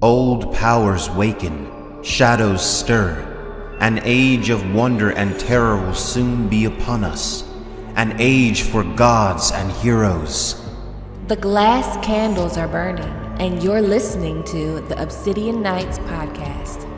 Old powers waken, shadows stir. An age of wonder and terror will soon be upon us. An age for gods and heroes. The glass candles are burning, and you're listening to the Obsidian Nights podcast.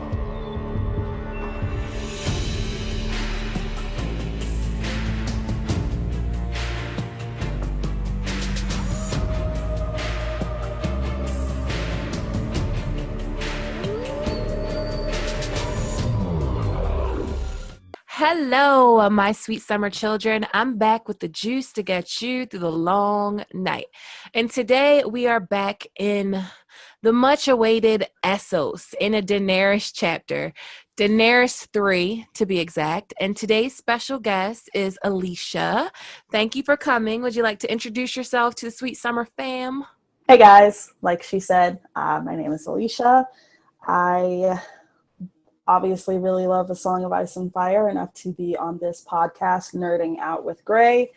Hello, my sweet summer children. I'm back with the juice to get you through the long night. And today we are back in the much-awaited Essos in a Daenerys chapter, Daenerys 3 to be exact. And today's special guest is Alicia. Thank you for coming. Would you like to introduce yourself to the sweet summer fam? Hey guys, like she said, my name is Alicia. I obviously really love A Song of Ice and Fire enough to be on this podcast nerding out with Gray.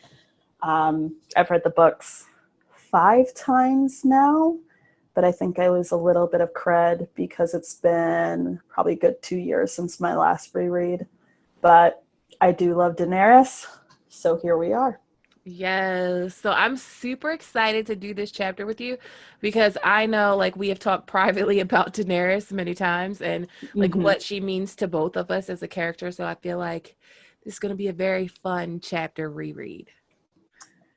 I've read the books 5 times now, but I think I lose a little bit of cred because it's been probably a good 2 years since my last reread. But I do love Daenerys, so here we are. Yes. So I'm super excited to do this chapter with you because I know we have talked privately about Daenerys many times and what she means to both of us as a character. So I feel like this is going to be a very fun chapter reread.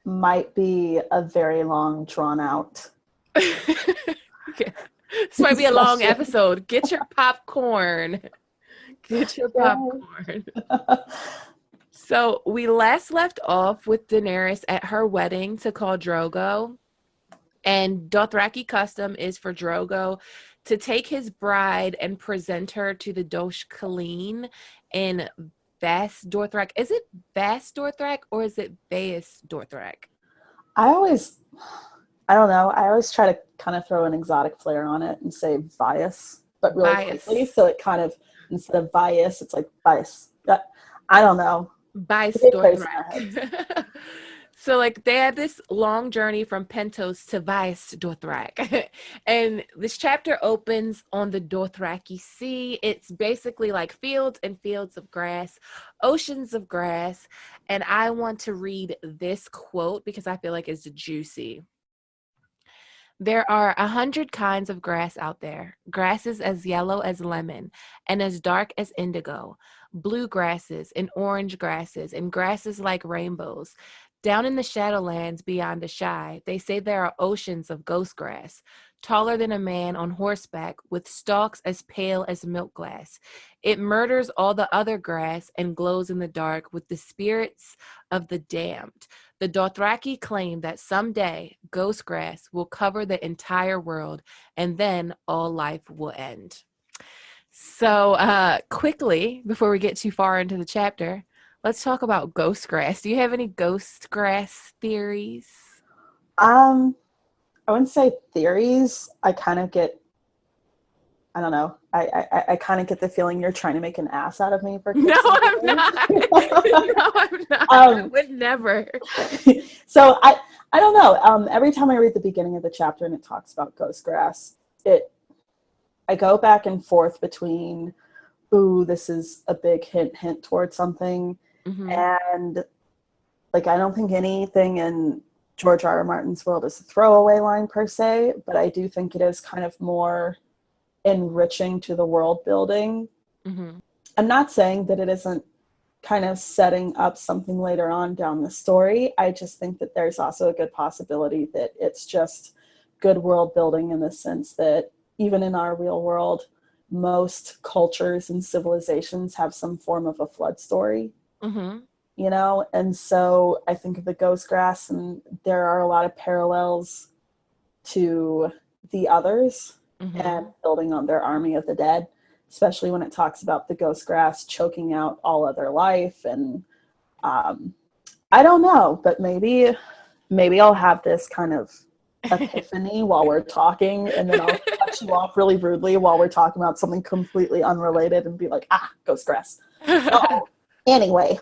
Might be a very long drawn out. Okay. This might be a long episode. Get your popcorn. Get your popcorn. So we last left off with Daenerys at her wedding to Khal Drogo, and Dothraki custom is for Drogo to take his bride and present her to the Dosh Khaleen in Vast Dothrak. Is it Vast Dothrak or is it Vaes Dothrak? I don't know. I always try to kind of throw an exotic flair on it and say Vias, but really quickly. So it kind of, instead of Vias, it's like Vias. I don't know. By Dothrak. So they had this long journey from Pentos to Vaes Dothrak. And this chapter opens on the Dothraki Sea. It's basically like fields and fields of grass, oceans of grass. And I want to read this quote because I feel like it's juicy. There are 100 kinds of grass out there, grasses as yellow as lemon and as dark as indigo, blue grasses and orange grasses and grasses like rainbows. Down in the Shadowlands beyond the Shy, they say there are oceans of ghost grass, taller than a man on horseback with stalks as pale as milk glass. It murders all the other grass and glows in the dark with the spirits of the damned. The Dothraki claim that someday ghost grass will cover the entire world and then all life will end. So quickly, before we get too far into the chapter, let's talk about ghost grass. Do you have any ghost grass theories? I wouldn't say theories. I kind of get, I don't know. I kind of get the feeling you're trying to make an ass out of me for No, I'm not. No, I'm not. I would never. So I don't know. Every time I read the beginning of the chapter and it talks about ghost grass, I go back and forth between, ooh, this is a big hint towards something. Mm-hmm. And I don't think anything in George R.R. Martin's world is a throwaway line per se, but I do think it is kind of more enriching to the world building. Mm-hmm. I'm not saying that it isn't kind of setting up something later on down the story. I just think that there's also a good possibility that it's just good world building in the sense that even in our real world, most cultures and civilizations have some form of a flood story. Mm-hmm. And so I think of the ghost grass, and there are a lot of parallels to the others and building on their army of the dead, especially when it talks about the ghost grass choking out all other life. And I don't know, but maybe I'll have this kind of epiphany while we're talking, and then I'll cut you off really rudely while we're talking about something completely unrelated and be like, ghost grass. Oh. Anyway.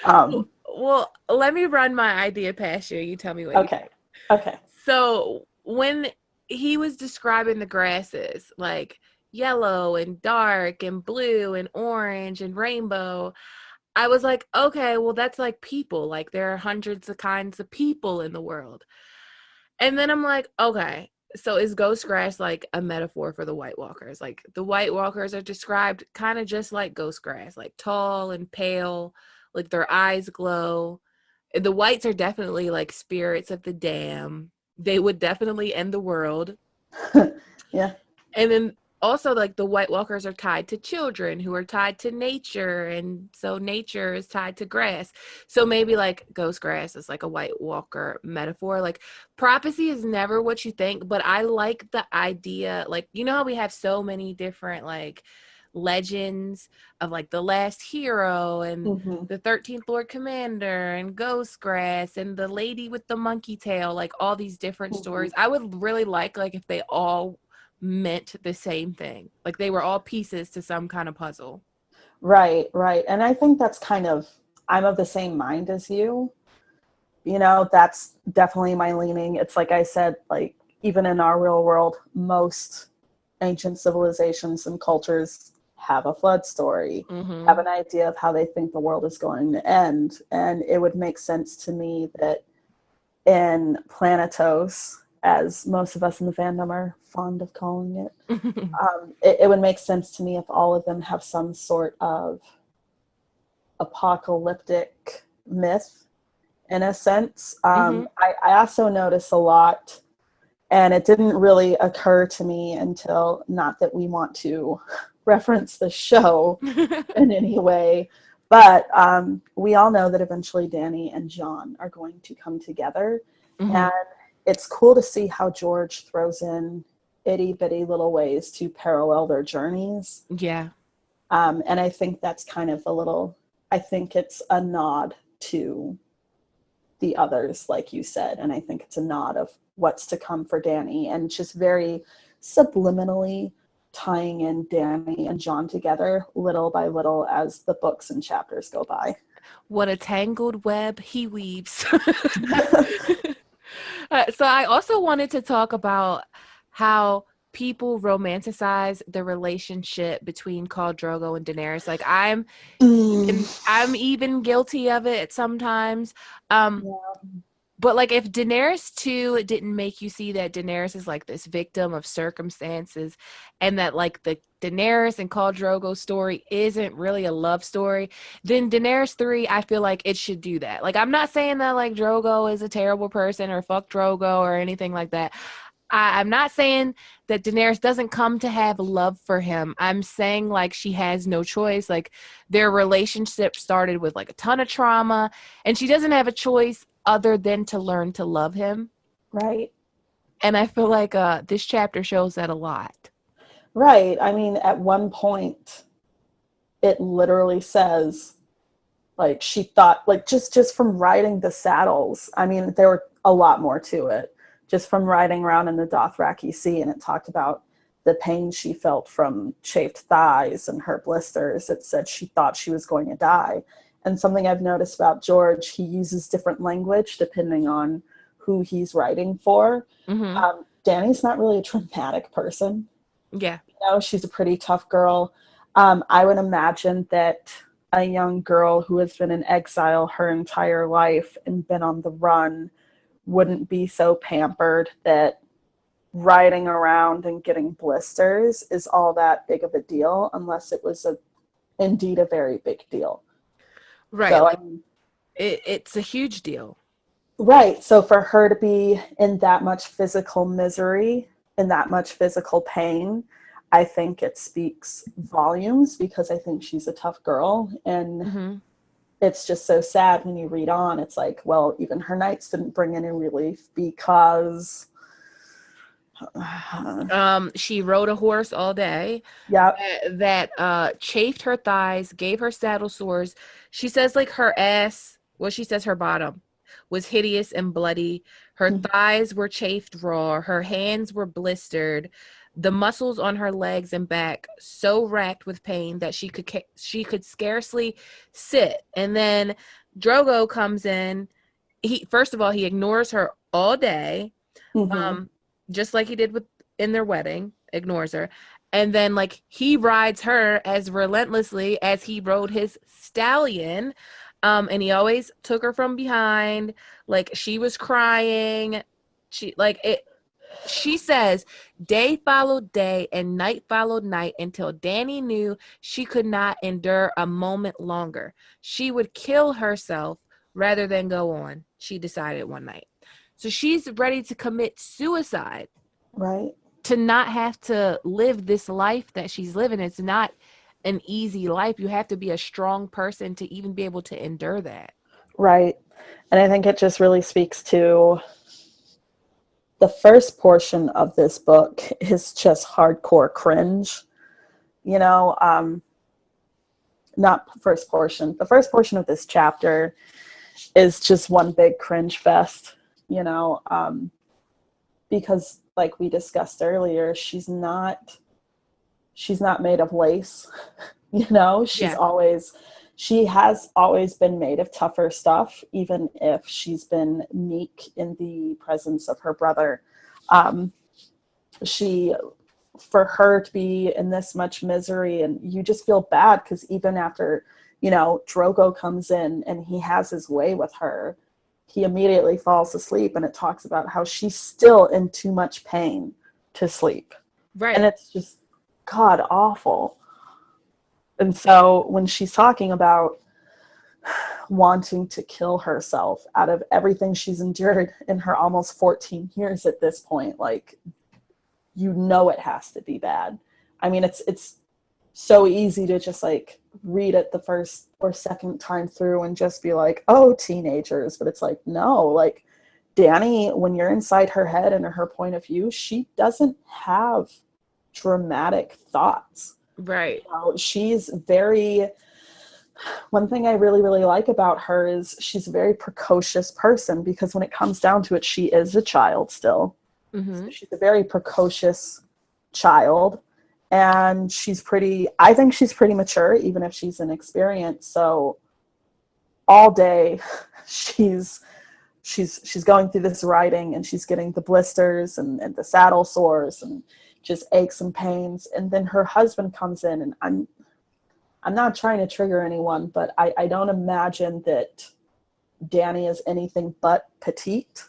Well, let me run my idea past you. You tell me what you think. Okay. So when he was describing the grasses like yellow and dark and blue and orange and rainbow. I was like, okay, well, that's like people. Like, there are hundreds of kinds of people in the world. And then I'm like, okay, so is ghost grass like a metaphor for the White Walkers? Like, the White Walkers are described kind of just like ghost grass, like tall and pale, like their eyes glow. The whites are definitely like spirits of the dam. They would definitely end the world. Yeah. And then also, like, the White Walkers are tied to children who are tied to nature, and so nature is tied to grass. So maybe like ghost grass is like a White Walker metaphor. Like, prophecy is never what you think, but I like the idea. Like, you know how we have so many different like legends of like the last hero and the 13th Lord Commander and ghost grass and the lady with the monkey tail, like all these different stories. I would really like if they all meant the same thing, like they were all pieces to some kind of puzzle. Right. And I think that's I'm of the same mind as you. You know, that's definitely my leaning. It's like I said, like, even in our real world, most ancient civilizations and cultures have a flood story, have an idea of how they think the world is going to end. And it would make sense to me that in Planetos, as most of us in the fandom are fond of calling it, it would make sense to me if all of them have some sort of apocalyptic myth, in a sense. I also notice a lot, and it didn't really occur to me until, not that we want to reference the show in any way, but we all know that eventually Dany and Jon are going to come together. And it's cool to see how George throws in itty bitty little ways to parallel their journeys. Yeah. And I think that's kind of I think it's a nod to the others, like you said. And I think it's a nod of what's to come for Dany, and just very subliminally tying in Dany and Jon together little by little as the books and chapters go by. What a tangled web he weaves. So I also wanted to talk about how people romanticize the relationship between Khal Drogo and Daenerys. Like, I'm even guilty of it sometimes. But like, if Daenerys 2 didn't make you see that Daenerys is like this victim of circumstances, and that like the Daenerys and Khal Drogo story isn't really a love story, then Daenerys 3, I feel like it should do that. Like, I'm not saying that like Drogo is a terrible person or fuck Drogo or anything like that. I'm not saying that Daenerys doesn't come to have love for him. I'm saying like she has no choice. Like, their relationship started with like a ton of trauma, and she doesn't have a choice other than to learn to love him. Right. And I feel like this chapter shows that a lot. Right. I mean, at one point, it literally says, like, she thought, like, just from riding the saddles. I mean, there were a lot more to it. Just from riding around in the Dothraki Sea, and it talked about the pain she felt from chafed thighs and her blisters. It said she thought she was going to die. And something I've noticed about George, he uses different language depending on who he's writing for. Dany's not really a traumatic person. Yeah. You know, she's a pretty tough girl. I would imagine that a young girl who has been in exile her entire life and been on the run wouldn't be so pampered that riding around and getting blisters is all that big of a deal, unless it was indeed a very big deal. Right. So, like, it's a huge deal. Right. So for her to be in that much physical misery, in that much physical pain, I think it speaks volumes, because I think she's a tough girl. And it's just so sad when you read on. It's like, well, even her knights didn't bring any relief because she rode a horse all day. Yeah. That chafed her thighs, gave her saddle sores. She says like her ass, well, she says her bottom was hideous and bloody. Her thighs were chafed raw. Her hands were blistered. The muscles on her legs and back so racked with pain that she could scarcely sit. And then Drogo comes in. First of all, he ignores her all day. just like he did in their wedding, ignores her. And then like he rides her as relentlessly as he rode his stallion. And he always took her from behind. Like she was crying. She says day followed day and night followed night until Dany knew she could not endure a moment longer. She would kill herself rather than go on, she decided one night. So she's ready to commit suicide. Right. To not have to live this life that she's living. It's not an easy life. You have to be a strong person to even be able to endure that. Right. And I think it just really speaks to the first portion of this book is just hardcore cringe. You know, not the first portion. The first portion of this chapter is just one big cringe fest, you know, because like we discussed earlier, she's not made of lace, you know, she has always been made of tougher stuff, even if she's been meek in the presence of her brother. For her to be in this much misery, and you just feel bad because even after, you know, Drogo comes in and he has his way with her, he immediately falls asleep, and it talks about how she's still in too much pain to sleep. Right. And it's just god awful. And so when she's talking about wanting to kill herself out of everything she's endured in her almost 14 years at this point, like, you know it has to be bad. I mean, it's so easy to just like read it the first or second time through and just be like, oh, teenagers. But it's like, no, like Dany, when you're inside her head and her point of view, she doesn't have dramatic thoughts. Right. You know, she's very, one thing I really, really like about her is she's a very precocious person, because when it comes down to it, she is a child still. Mm-hmm. So she's a very precocious child. And I think she's pretty mature, even if she's inexperienced. So all day she's going through this riding, and she's getting the blisters and the saddle sores and just aches and pains. And then her husband comes in, and I'm not trying to trigger anyone, but I don't imagine that Dany is anything but petite.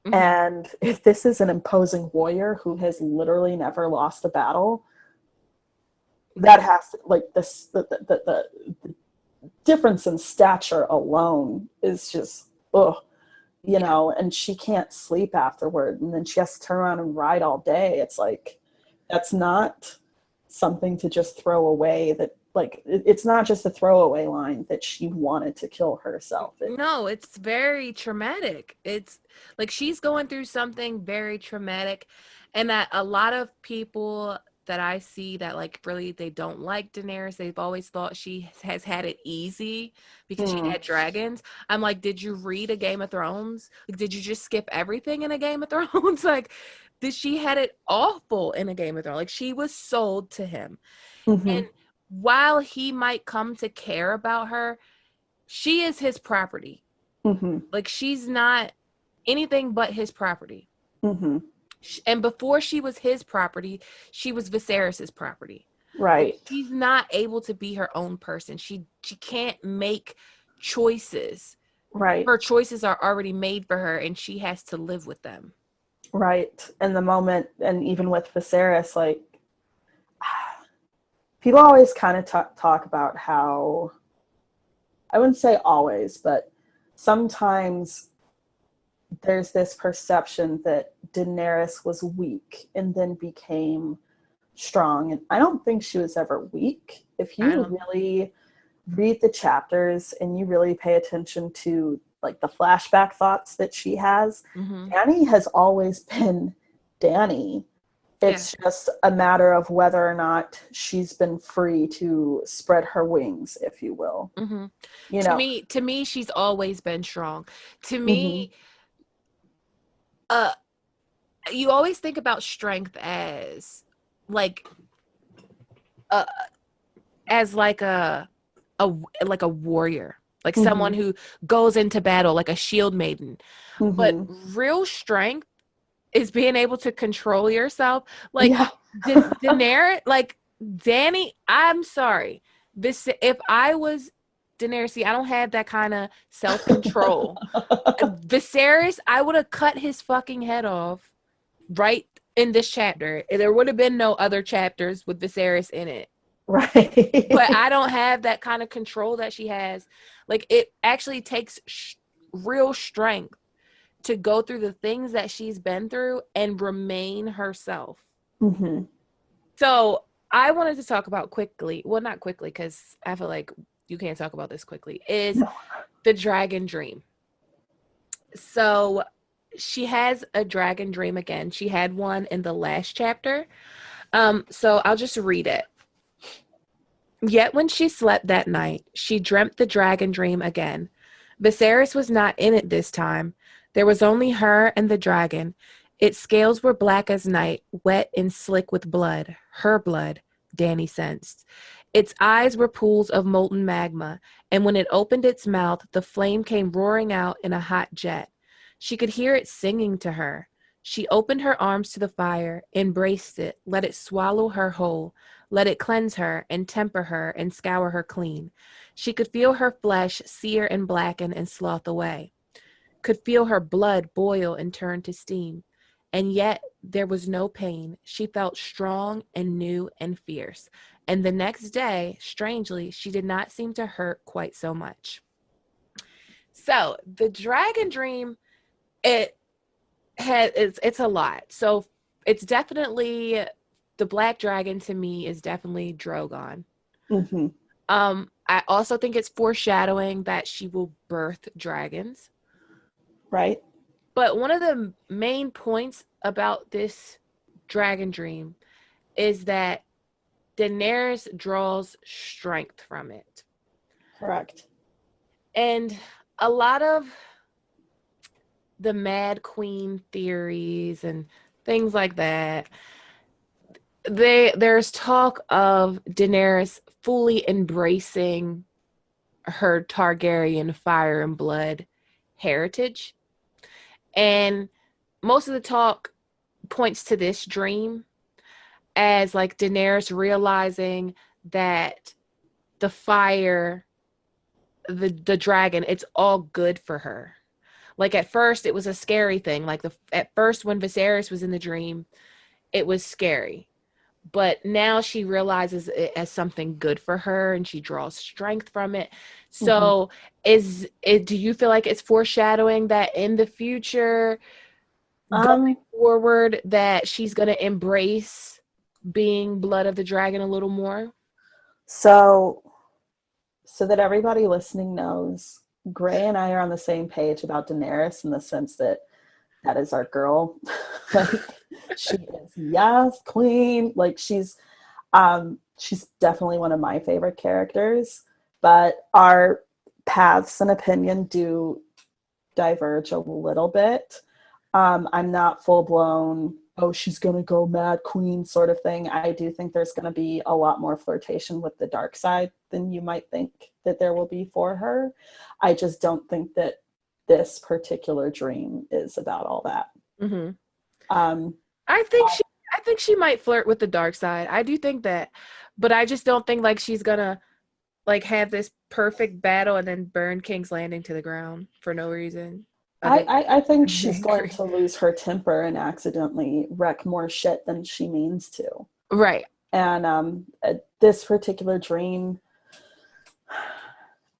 Mm-hmm. And if this is an imposing warrior who has literally never lost a battle, that has to, like, the difference in stature alone is just, you know, and she can't sleep afterward, and then she has to turn around and ride all day. It's like, that's not something to just throw away. That, like, it's not just a throwaway line that she wanted to kill herself. No, it's very traumatic. It's like she's going through something very traumatic, and that a lot of people that I see that like really they don't like Daenerys, they've always thought she has had it easy because she had dragons. I'm like, did you read a Game of Thrones? Like, did you just skip everything in a Game of Thrones? Like, she had it awful in a Game of Thrones. Like, she was sold to him. Mm-hmm. And while he might come to care about her, she is his property. Mm-hmm. Like, she's not anything but his property. Mm-hmm. And before she was his property, she was Viserys's property. Right. Like, she's not able to be her own person. She can't make choices. Right. Her choices are already made for her, and she has to live with them. Right. And the moment, and even with Viserys, like, people always kind of talk about how, I wouldn't say always, but sometimes there's this perception that Daenerys was weak and then became strong. And I don't think she was ever weak. If you really read the chapters and you really pay attention to like the flashback thoughts that she has, mm-hmm. Dany has always been Dany. It's just a matter of whether or not she's been free to spread her wings, if you will. Mm-hmm. You know, to me, she's always been strong. To me, you always think about strength as like a warrior, like someone who goes into battle like a shield maiden. Mm-hmm. But real strength is being able to control yourself. Like Yeah. Daenerys, like Dany, I'm sorry. This, if I was Daenerys, see, I don't have that kind of self-control. Viserys, I would have cut his fucking head off right in this chapter. There would have been no other chapters with Viserys in it. Right. But I don't have that kind of control that she has. Like, it actually takes real strength to go through the things that she's been through and remain herself. Mm-hmm. So I wanted to talk about quickly, well, not quickly, because I feel like you can't talk about this quickly, is the dragon dream. So she has a dragon dream again. She had one in the last chapter. So I'll just read it. Yet when she slept that night, she dreamt the dragon dream again. Viserys was not in it this time. There was only her and the dragon. Its scales were black as night, wet and slick with blood. Her blood, Dany sensed. Its eyes were pools of molten magma, and when it opened its mouth, the flame came roaring out in a hot jet. She could hear it singing to her. She opened her arms to the fire, embraced it, let it swallow her whole, let it cleanse her and temper her and scour her clean. She could feel her flesh sear and blacken and slough away, could feel her blood boil and turn to steam. And yet there was no pain. She felt strong and new and fierce. And the next day, strangely, she did not seem to hurt quite so much. So the dragon dream, it's a lot. So it's definitely, the black dragon to me is definitely Drogon. Mm-hmm. I also think it's foreshadowing that she will birth dragons. Right. But one of the main points about this dragon dream is that Daenerys draws strength from it. Correct. And a lot of the Mad Queen theories and things like that, there's talk of Daenerys fully embracing her Targaryen fire and blood heritage. And most of the talk points to this dream as like Daenerys realizing that the fire, the dragon, it's all good for her. Like at first it was a scary thing. Like at first when Viserys was in the dream, it was scary. But now she realizes it as something good for her and she draws strength from it. So do you feel like it's foreshadowing that in the future, going forward, that she's going to embrace being blood of the dragon a little more? So that everybody listening knows, Gray and I are on the same page about Daenerys in the sense that is our girl. Like, she is, yes, queen. Like, she's definitely one of my favorite characters, but our paths and opinion do diverge a little bit. I'm not full-blown, oh, she's gonna go mad queen sort of thing. I do think there's gonna be a lot more flirtation with the dark side than you might think that there will be for her. I just don't think that this particular dream is about all that. Mm-hmm. I think she might flirt with the dark side. I do think that, but I just don't think like she's gonna like have this perfect battle and then burn King's Landing to the ground for no reason. I think she's going to lose her temper and accidentally wreck more shit than she means to. Right. And this particular dream,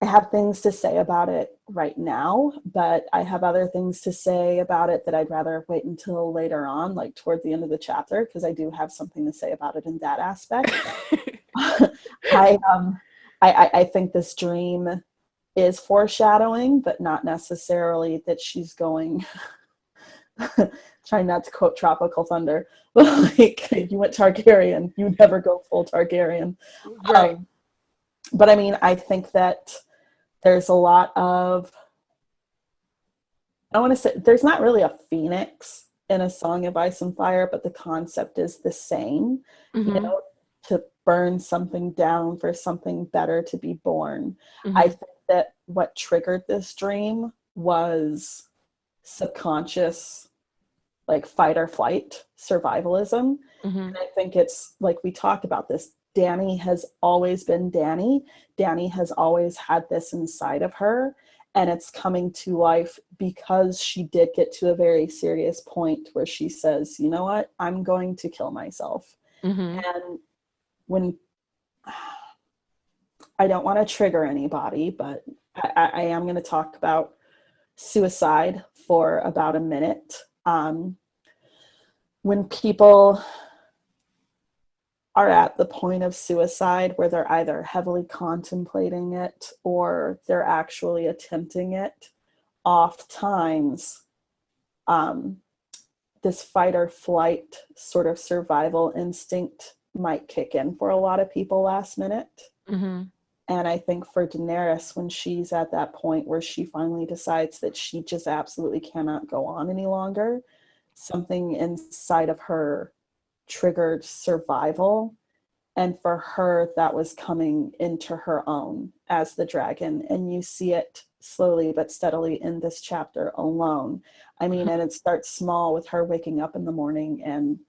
I have things to say about it right now, but I have other things to say about it that I'd rather wait until later on, like toward the end of the chapter, because I do have something to say about it in that aspect. I think this dream is foreshadowing, but not necessarily that she's going, trying not to quote Tropical Thunder, but like, you went Targaryen, you never go full Targaryen. Right. But I mean, I think that there's a lot of, I want to say, there's not really a phoenix in A Song of Ice and Fire, but the concept is the same, you know, to burn something down for something better to be born. I think that what triggered this dream was subconscious like fight or flight survivalism. Mm-hmm. And I think it's like, we talked about this. Dany has always been Dany. Dany has always had this inside of her, and it's coming to life because she did get to a very serious point where she says, you know what, I'm going to kill myself. Mm-hmm. And when, I don't want to trigger anybody, but I am going to talk about suicide for about a minute. When people are at the point of suicide where they're either heavily contemplating it or they're actually attempting it, oftentimes this fight or flight sort of survival instinct might kick in for a lot of people last minute. Mm-hmm. And I think for Daenerys, when she's at that point where she finally decides that she just absolutely cannot go on any longer, something inside of her triggered survival. And for her, that was coming into her own as the dragon. And you see it slowly but steadily in this chapter alone. I mean, and it starts small with her waking up in the morning and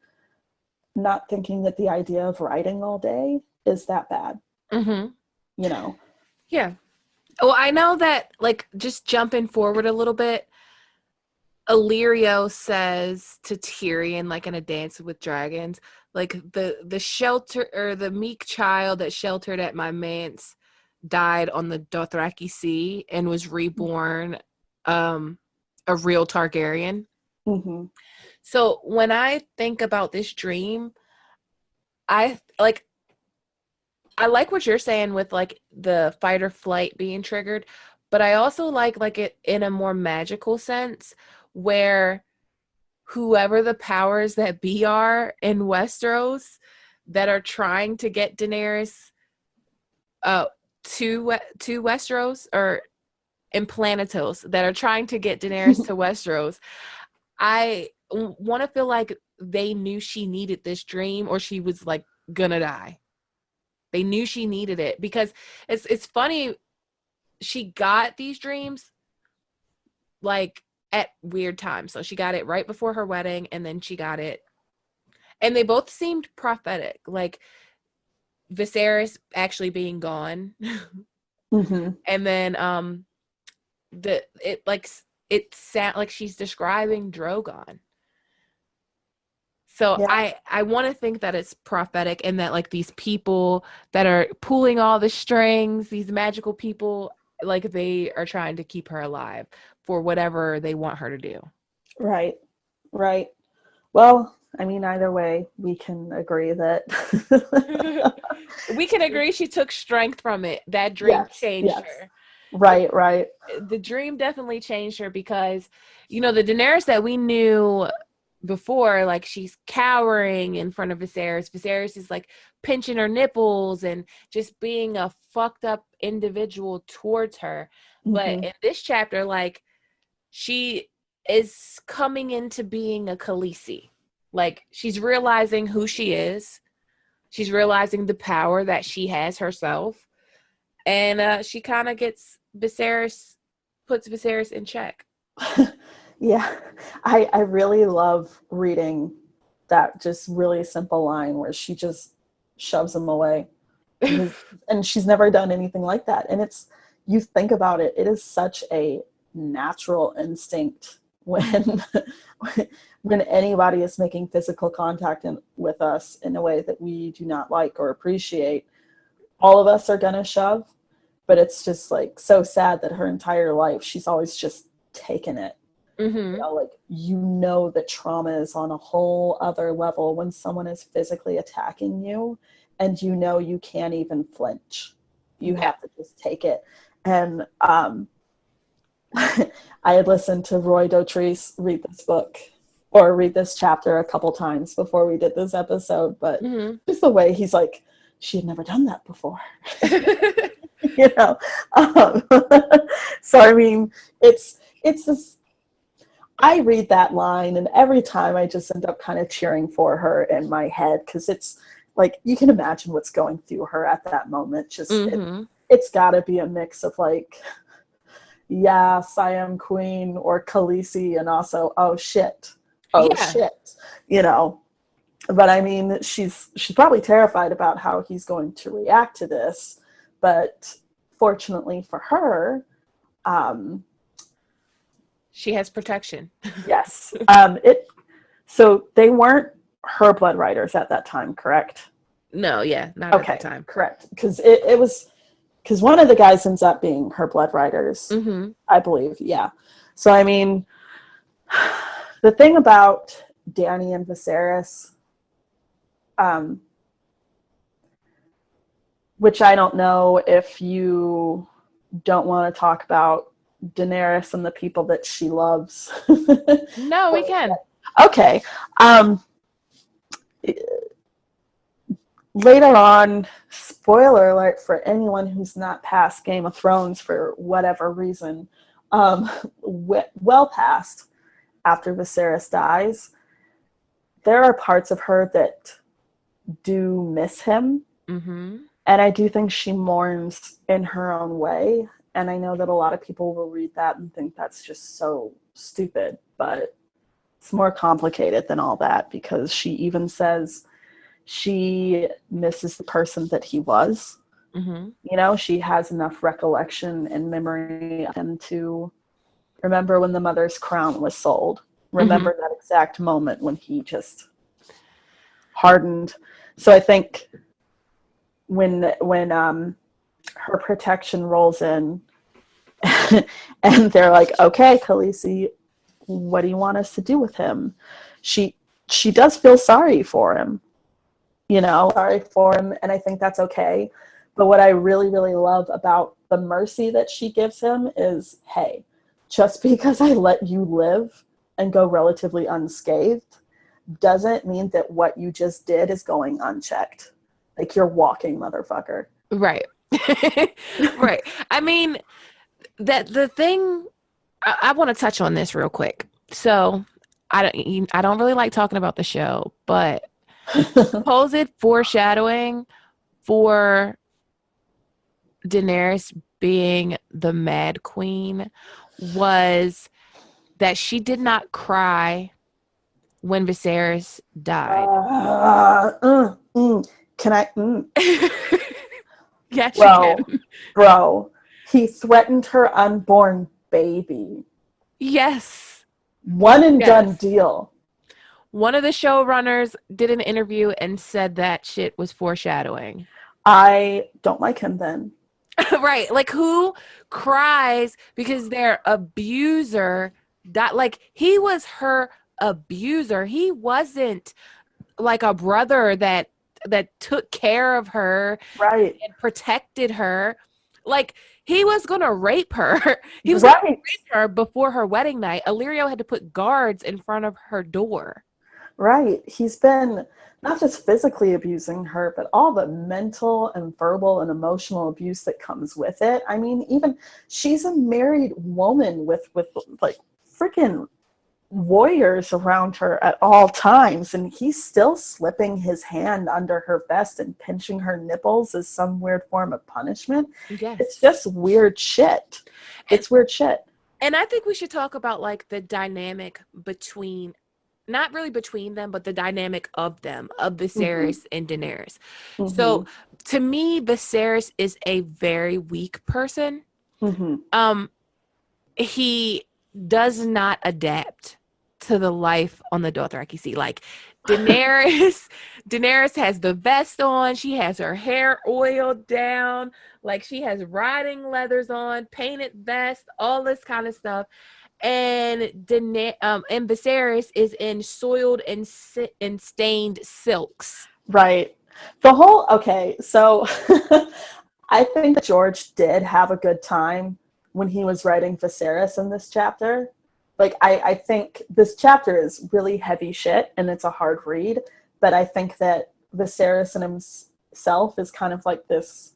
not thinking that the idea of writing all day is that bad. Mm-hmm. You know? Yeah. Well, I know that, like, just jumping forward a little bit, Illyrio says to Tyrion, like in a Dance with Dragons, like the shelter, or the meek child that sheltered at my manse died on the Dothraki Sea and was reborn a real Targaryen. Mm-hmm. So when I think about this dream, I like what you're saying with like the fight or flight being triggered, but I also like it in a more magical sense, where whoever the powers that be are in Westeros that are trying to get Daenerys to Westeros, or in Planetos that are trying to get Daenerys to Westeros, I want to feel like they knew she needed this dream, or she was like gonna die. They knew she needed it, because it's funny, she got these dreams like at weird times. So she got it right before her wedding, and then she got it, and they both seemed prophetic, like Viserys actually being gone. Mm-hmm. And then it sound like she's describing Drogon. So Yeah. I want to think that it's prophetic, and that like these people that are pulling all the strings, these magical people, like they are trying to keep her alive for whatever they want her to do. Right. Well, I mean, either way, we can agree that We can agree she took strength from it. That dream changed her. Right. The dream definitely changed her, because, you know, the Daenerys that we knew before, like she's cowering in front of Viserys. Viserys is like pinching her nipples and just being a fucked up individual towards her. Mm-hmm. But in this chapter, like, she is coming into being a Khaleesi. Like, she's realizing who she is. She's realizing the power that she has herself. And she kind of puts Viserys in check. Yeah, I really love reading that just really simple line where she just shoves him away. And she's never done anything like that. And it's, you think about it, it is such a natural instinct when anybody is making physical contact with us in a way that we do not like or appreciate. All of us are gonna shove, but it's just like so sad that her entire life she's always just taken it. Mm-hmm. You know, like, you know, the trauma is on a whole other level when someone is physically attacking you, and you know you can't even flinch. You have to just take it. And I had listened to Roy Dotrice read this chapter a couple times before we did this episode, but just the way he's like, she had never done that before. You know? So, I mean, it's this, I read that line, and every time I just end up kind of cheering for her in my head, because it's like, you can imagine what's going through her at that moment. Just it's got to be a mix of like, yes, I am queen, or Khaleesi, and also, oh shit, oh Yeah. shit, you know. But I mean, she's probably terrified about how he's going to react to this. But fortunately for her, She has protection. yes. So they weren't her blood riders at that time, correct? No, yeah, not at the time. Correct. Because it was because one of the guys ends up being her blood riders, Mm-hmm. I believe. Yeah. So I mean, the thing about Dany and Viserys, which I don't know if you don't want to talk about Daenerys and the people that she loves. No, we can. Okay. Later on, spoiler alert for anyone who's not past Game of Thrones for whatever reason, well past after Viserys dies, there are parts of her that do miss him. Mm-hmm. And I do think she mourns in her own way. And I know that a lot of people will read that and think that's just so stupid, but it's more complicated than all that, because she even says she misses the person that he was. Mm-hmm. You know, she has enough recollection and memory of him to remember when the mother's crown was sold. Remember that exact moment when he just hardened. So I think when her protection rolls in and they're like, okay, Khaleesi, what do you want us to do with him? She does feel sorry for him, you know, sorry for him, and I think that's okay. But what I really, really love about the mercy that she gives him is, hey, just because I let you live and go relatively unscathed doesn't mean that what you just did is going unchecked. Like, you're walking, motherfucker. Right. Right. I mean, that the thing, I want to touch on this real quick. So I don't really like talking about the show, but supposed foreshadowing for Daenerys being the Mad Queen was that she did not cry when Viserys died. Can I? Yes, Bro, you can. bro, he threatened her unborn baby. Yes. One and Yes. done deal. One of the showrunners did an interview and said that shit was foreshadowing. I don't like him then. Right. Like, who cries because their abuser died? Like, he was her abuser. He wasn't like a brother that took care of her, Right. and protected her. Like, he was gonna rape her. He was gonna rape her before her wedding night. Illyrio had to put guards in front of her door. Right. He's been not just physically abusing her, but all the mental and verbal and emotional abuse that comes with it. I mean, even she's a married woman with like freaking warriors around her at all times, and he's still slipping his hand under her vest and pinching her nipples as some weird form of punishment. Yes. It's just weird shit. It's weird shit. And I think we should talk about like the dynamic between, not really between them, but the dynamic of them, of Viserys and Daenerys. So to me, Viserys is a very weak person. He does not adapt to the life on the Dothraki Sea. Like, Daenerys has the vest on. She has her hair oiled down. Like, she has riding leathers on, painted vest, all this kind of stuff. And Viserys is in soiled and stained silks. Right. Okay, so I think that George did have a good time when he was writing Viserys in this chapter. Like, I think this chapter is really heavy shit, and it's a hard read, but I think that Viserys in himself is kind of like this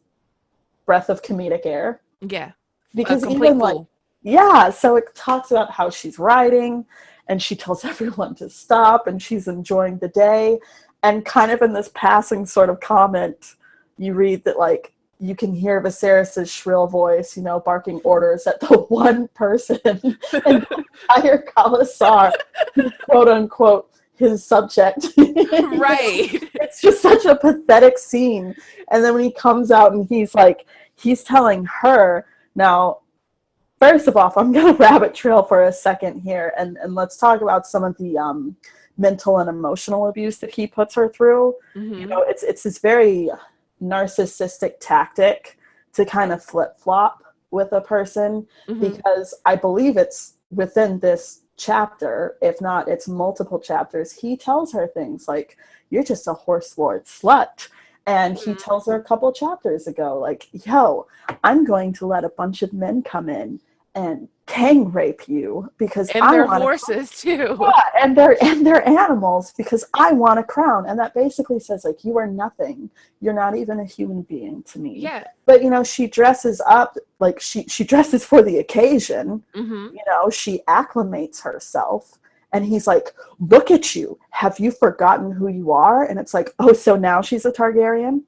breath of comedic air. Yeah. Because even like, yeah, so it talks about how she's riding, and she tells everyone to stop, and she's enjoying the day, and kind of in this passing sort of comment, you read that, like, you can hear Viserys' shrill voice, you know, barking orders at the one person and the entire Khalasar, quote unquote, his subject. Right. It's just such a pathetic scene. And then when he comes out and he's telling her, now, first of all, I'm going to rabbit trail for a second here, and let's talk about some of the mental and emotional abuse that he puts her through. You know, it's this very narcissistic tactic to kind of flip-flop with a person, because I believe it's within this chapter, if not it's multiple chapters, he tells her things like, you're just a horse lord slut. And he tells her a couple chapters ago, like, yo, I'm going to let a bunch of men come in and gang rape you because and I their want horses too. Yeah, and they're animals because I want a crown. And that basically says, like, you are nothing. You're not even a human being to me. Yeah. But, you know, she dresses up, like, she dresses for the occasion. You know, she acclimates herself. And he's like, look at you. Have you forgotten who you are? And it's like, oh, so now she's a Targaryen?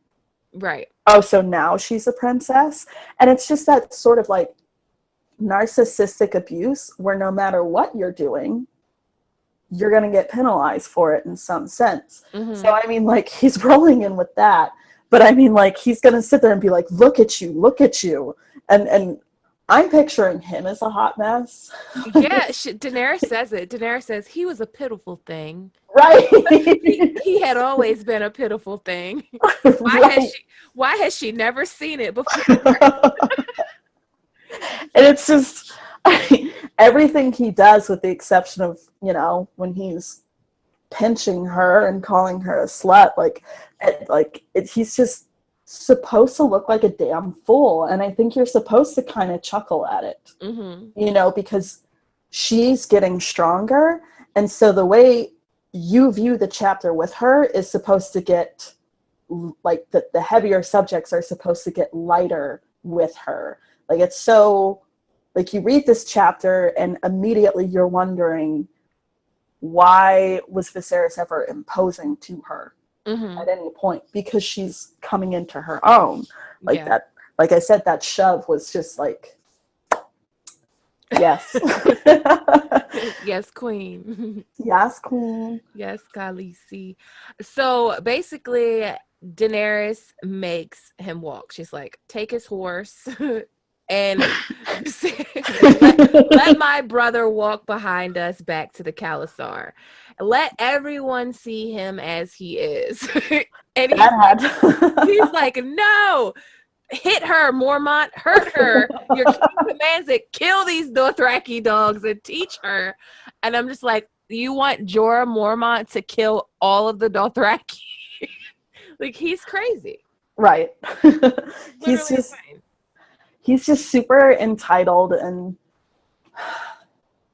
Right. Oh, so now she's a princess? And it's just that sort of, like, narcissistic abuse where no matter what you're doing, you're going to get penalized for it in some sense. So, I mean, like, he's rolling in with that. But, I mean, like, he's going to sit there and be like, look at you, look at you. And I'm picturing him as a hot mess. Yeah, Daenerys says it. Daenerys says he was a pitiful thing. Right. he had always been a pitiful thing. Why has she never seen it before? And it's just everything he does, with the exception of, you know, when he's pinching her and calling her a slut, he's just supposed to look like a damn fool. And I think you're supposed to kind of chuckle at it, you know, because she's getting stronger. And so the way you view the chapter with her is supposed to get, like, the heavier subjects are supposed to get lighter with her. Like, it's so, like, you read this chapter and immediately you're wondering, why was Viserys ever imposing to her at any point? Because she's coming into her own. Like, that, like I said, that shove was just like, yes. Yes, queen. Yes, queen. Yes, Khaleesi. So basically, Daenerys makes him walk. She's like, take his horse and let my brother walk behind us back to the Khalasar. Let everyone see him as he is. And he's like, no, hit her, Mormont, hurt her. Your king commands it, kill these Dothraki dogs and teach her. And I'm just like, you want Jorah Mormont to kill all of the Dothraki? Like, he's crazy. Right. He's just super entitled, and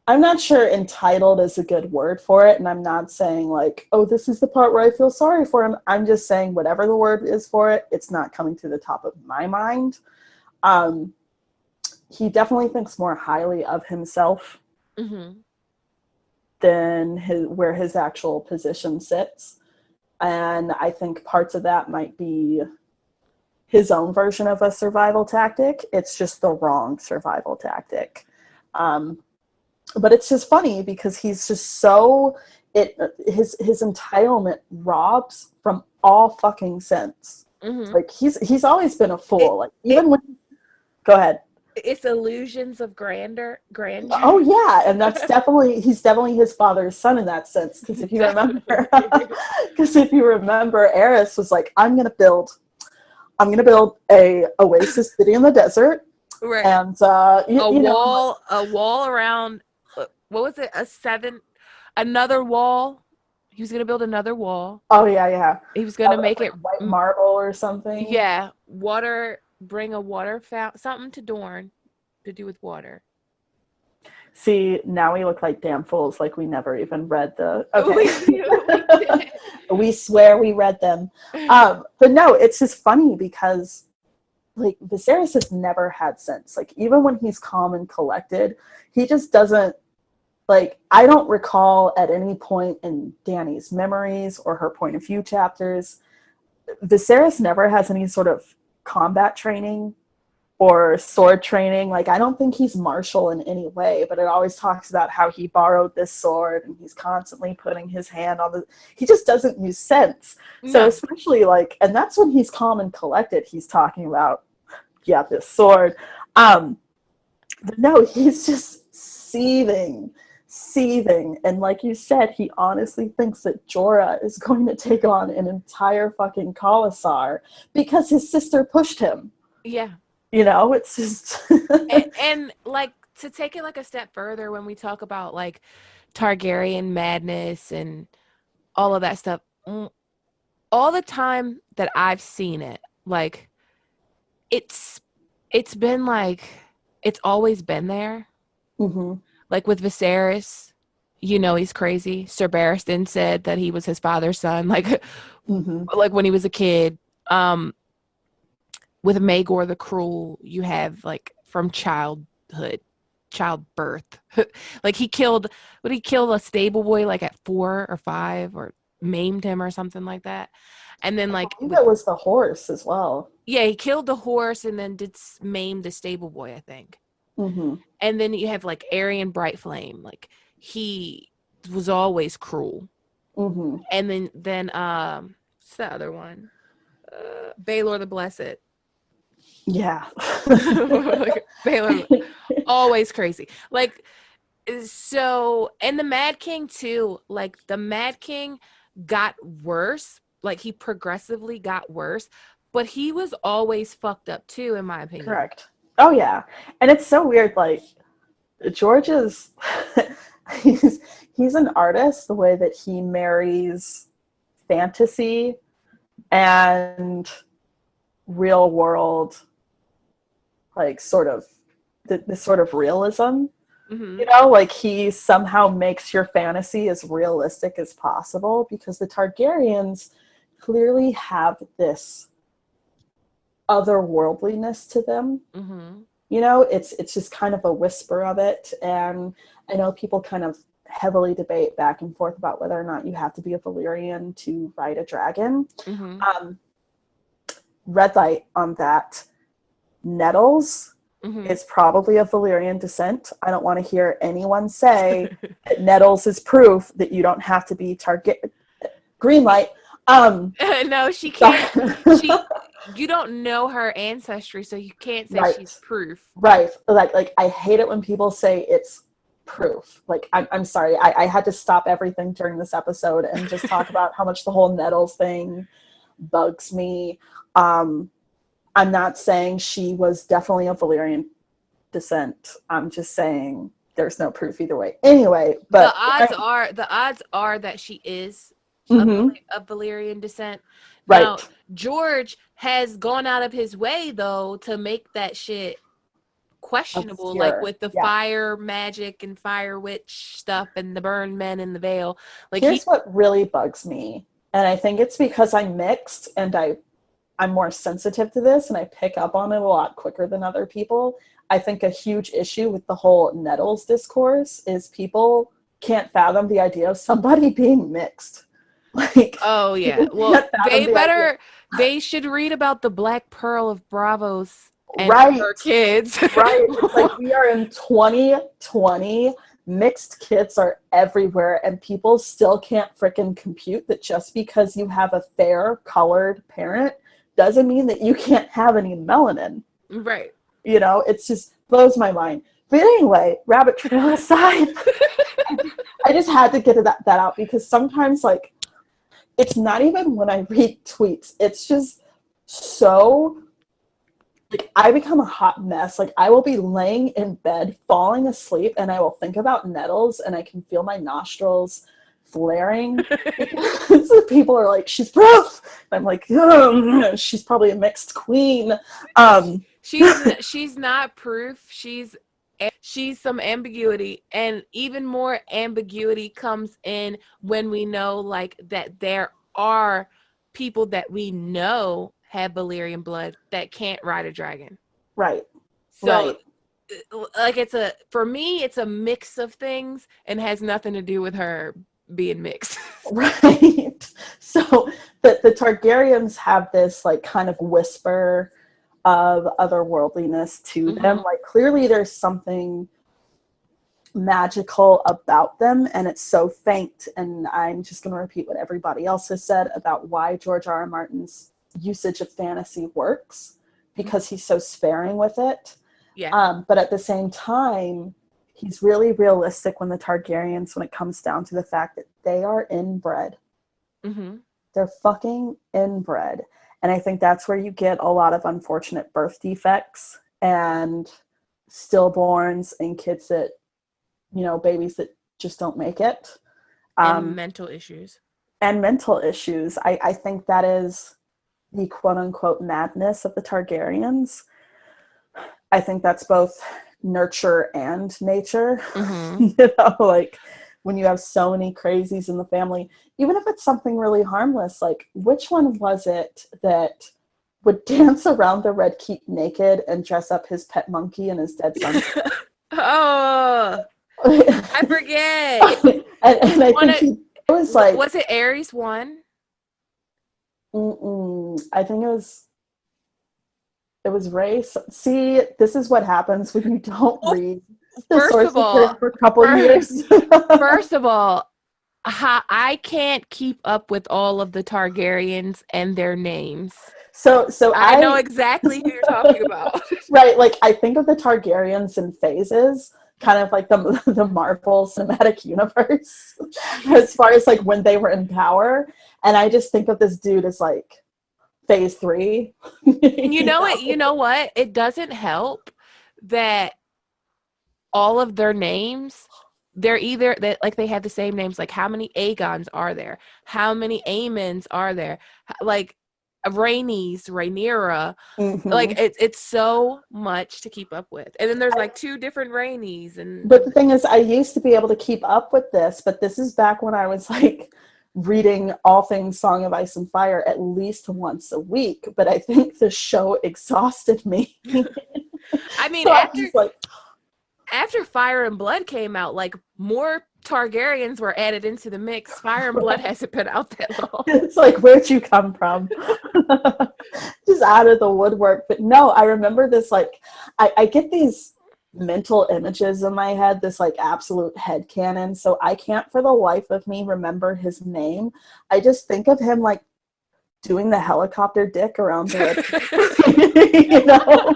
I'm not sure entitled is a good word for it, and I'm not saying, like, oh, this is the part where I feel sorry for him. I'm just saying whatever the word is for it, it's not coming to the top of my mind. He definitely thinks more highly of himself than where his actual position sits. And I think parts of that might be his own version of a survival tactic. It's just the wrong survival tactic. But it's just funny because he's just so, his entitlement robs from all fucking sense. Like, he's always been a fool. Go ahead. It's illusions of grandeur. Oh yeah, and he's definitely his father's son in that sense. Because if you remember, Aerys was like, I'm gonna build a oasis city in the desert, right? And a wall around. What was it? Another wall. He was gonna build another wall. Oh yeah. He was gonna make it white marble or something. Yeah, water. Bring a water fountain, something to Dorne to do with water. See, now we look like damn fools, like we never even read the. Okay. We swear we read them. But no, it's just funny because, like, Viserys has never had sense. Like, even when he's calm and collected, he just doesn't, like, I don't recall at any point in Dany's memories or her point of view chapters, Viserys never has any sort of combat training or sword training. Like, I don't think he's martial in any way, but it always talks about how he borrowed this sword and he's constantly putting his hand on the, he just doesn't use sense. So especially like, and that's when he's calm and collected, he's talking about, yeah, this sword. But no, he's just seething. And like you said, he honestly thinks that Jorah is going to take on an entire fucking Khalasar because his sister pushed him. Yeah. You know, it's just and like, to take it like a step further, when we talk about like Targaryen madness and all of that stuff, all the time that I've seen it, like, it's been like, it's always been there. mm-hmm. Like with Viserys, you know, he's crazy. Sir Barristan said that he was his father's son, like, Mm-hmm. like when he was a kid. With Maegor the Cruel, you have like from childbirth. Like he killed a stable boy like at 4 or 5, or maimed him or something like that. And then like, I think that was the horse as well. Yeah, he killed the horse and then did maim the stable boy, I think. Mm-hmm. And then you have like Aerion Brightflame, like he was always cruel. Mm-hmm. And then what's the other one? Baelor the Blessed. Yeah. Like, Baelor, always crazy. Like, so, and the Mad King too, like the Mad King got worse, like he progressively got worse, but he was always fucked up too, in my opinion. Correct. Oh yeah. And it's so weird, like George is he's an artist, the way that he marries fantasy and real world, like sort of the sort of realism. Mm-hmm. You know, like he somehow makes your fantasy as realistic as possible, because the Targaryens clearly have this otherworldliness to them. Mm-hmm. You know, it's just kind of a whisper of it. And I know people kind of heavily debate back and forth about whether or not you have to be a Valyrian to ride a dragon. Mm-hmm. Red light on that. Nettles Mm-hmm. is probably of Valyrian descent. I don't want to hear anyone say that Nettles is proof that you don't have to be Target. Green light. No, she can't. You don't know her ancestry, so you can't say she's proof. Right. Like I hate it when people say it's proof. Like, I'm sorry. I had to stop everything during this episode and just talk about how much the whole Nettles thing bugs me. I'm not saying she was definitely of Valyrian descent. I'm just saying there's no proof either way. Anyway, but the odds are that she is mm-hmm. of Valyrian descent. Right. Now, George has gone out of his way though to make that shit questionable, obscure. Like with the fire magic and fire witch stuff and the burned men in the veil. Like, here's what really bugs me, and I think it's because I'm mixed and I'm more sensitive to this and I pick up on it a lot quicker than other people. I think a huge issue with the whole Nettles discourse is people can't fathom the idea of somebody being mixed. Like, oh yeah, well they should read about the Black Pearl of Bravos and her kids. Right. It's like, we are in 2020. Mixed kids are everywhere, and people still can't frickin' compute that just because you have a fair colored parent doesn't mean that you can't have any melanin. Right. You know, it just blows my mind. But anyway, rabbit trail aside, I just had to get that out, because sometimes, like, it's not even when I read tweets. It's just so, like, I become a hot mess. Like, I will be laying in bed, falling asleep, and I will think about Nettles, and I can feel my nostrils flaring. Because people are like, she's proof. And I'm like, oh, she's probably a mixed queen. She's not proof. She's some ambiguity, and even more ambiguity comes in when we know, like, that there are people that we know have Valyrian blood that can't ride a dragon. Right. So, like, for me, it's a mix of things and has nothing to do with her being mixed. Right. So the Targaryens have this, like, kind of whisper of otherworldliness to them. Like, clearly there's something magical about them, and it's so faint. And I'm just going to repeat what everybody else has said about why George R.R. Martin's usage of fantasy works, because he's so sparing with it. But at the same time, he's really realistic when the Targaryens, when it comes down to the fact that they are inbred. They're fucking inbred. And I think that's where you get a lot of unfortunate birth defects and stillborns and kids that, you know, babies that just don't make it. And mental issues. I think that is the quote-unquote madness of the Targaryens. I think that's both nurture and nature. You know, like, when you have so many crazies in the family, even if it's something really harmless, like, which one was it that would dance around the Red Keep naked and dress up his pet monkey and his dead son? Oh, I forget. and I think it was like... Was it Ares 1? I think it was race. See, this is what happens when you don't read the source material for a couple of years. First of all, I can't keep up with all of the Targaryens and their names. So I know exactly who you're talking about. Right, like, I think of the Targaryens in phases, kind of like the Marvel Cinematic Universe, as far as like when they were in power. And I just think of this dude as like phase 3. You know what? It doesn't help that all of their names, they're either that, like, they have the same names. Like, how many Aegons are there? How many Aemons are there? Like, Rhaenyra. Like, it's so much to keep up with. And then there's like 2 different Rhaenys. But the thing is, I used to be able to keep up with this, but this is back when I was like reading all things Song of Ice and Fire at least once a week. But I think the show exhausted me. I mean, so after Fire and Blood came out, like, more Targaryens were added into the mix. Fire and Blood hasn't been out that long. It's like, where'd you come from? Just out of the woodwork. But no, I remember this, like, I get these mental images in my head, this like absolute headcanon. So I can't for the life of me remember his name. I just think of him like doing the helicopter dick around the, you know,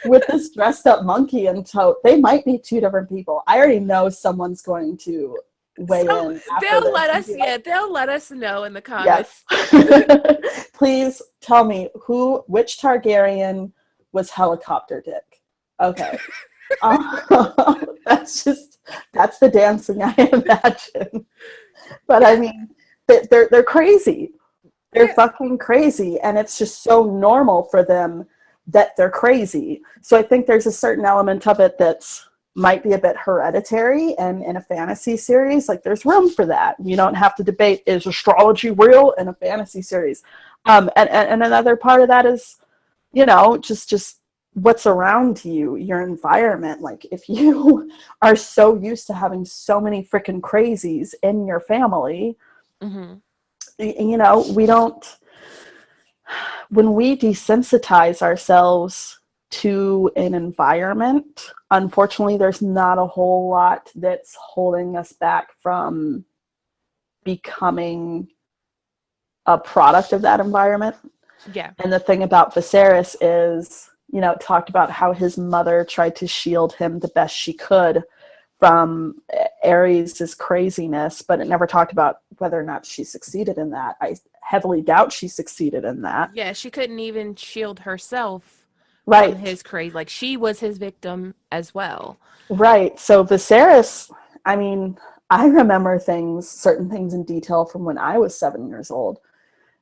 with this dressed up monkey in tow. They might be 2 different people. I already know someone's going to weigh in. They'll let us know in the comments. Yes. Please tell me which Targaryen was helicopter dick. Okay. That's the dancing I imagine. But I mean, they're crazy. They're fucking crazy, and it's just so normal for them that they're crazy. So I think there's a certain element of it that's might be a bit hereditary, and in a fantasy series, like, there's room for that. You don't have to debate, is astrology real in a fantasy series? And another part of that is, you know, just what's around you, your environment. Like, if you are so used to having so many freaking crazies in your family, you know, when we desensitize ourselves to an environment, unfortunately, there's not a whole lot that's holding us back from becoming a product of that environment. Yeah. And the thing about Viserys is, you know, it talked about how his mother tried to shield him the best she could from Ares' craziness, but it never talked about whether or not she succeeded in that. I heavily doubt she succeeded in that. Yeah, she couldn't even shield herself from his craze. Like, she was his victim as well. Right. So Viserys, I mean, I remember certain things in detail from when I was 7 years old.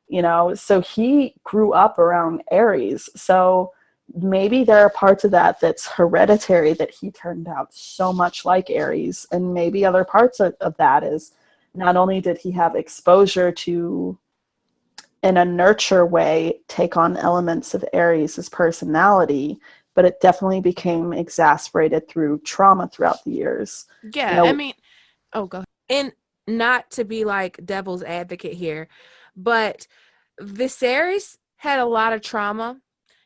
You know, so he grew up around Ares. So maybe there are parts of that that's hereditary, that he turned out so much like Ares. And maybe other parts of that is, not only did he have exposure to, in a nurture way, take on elements of Ares' personality, but it definitely became exacerbated through trauma throughout the years. Yeah, you know, I mean, go ahead. And not to be like devil's advocate here, but Viserys had a lot of trauma.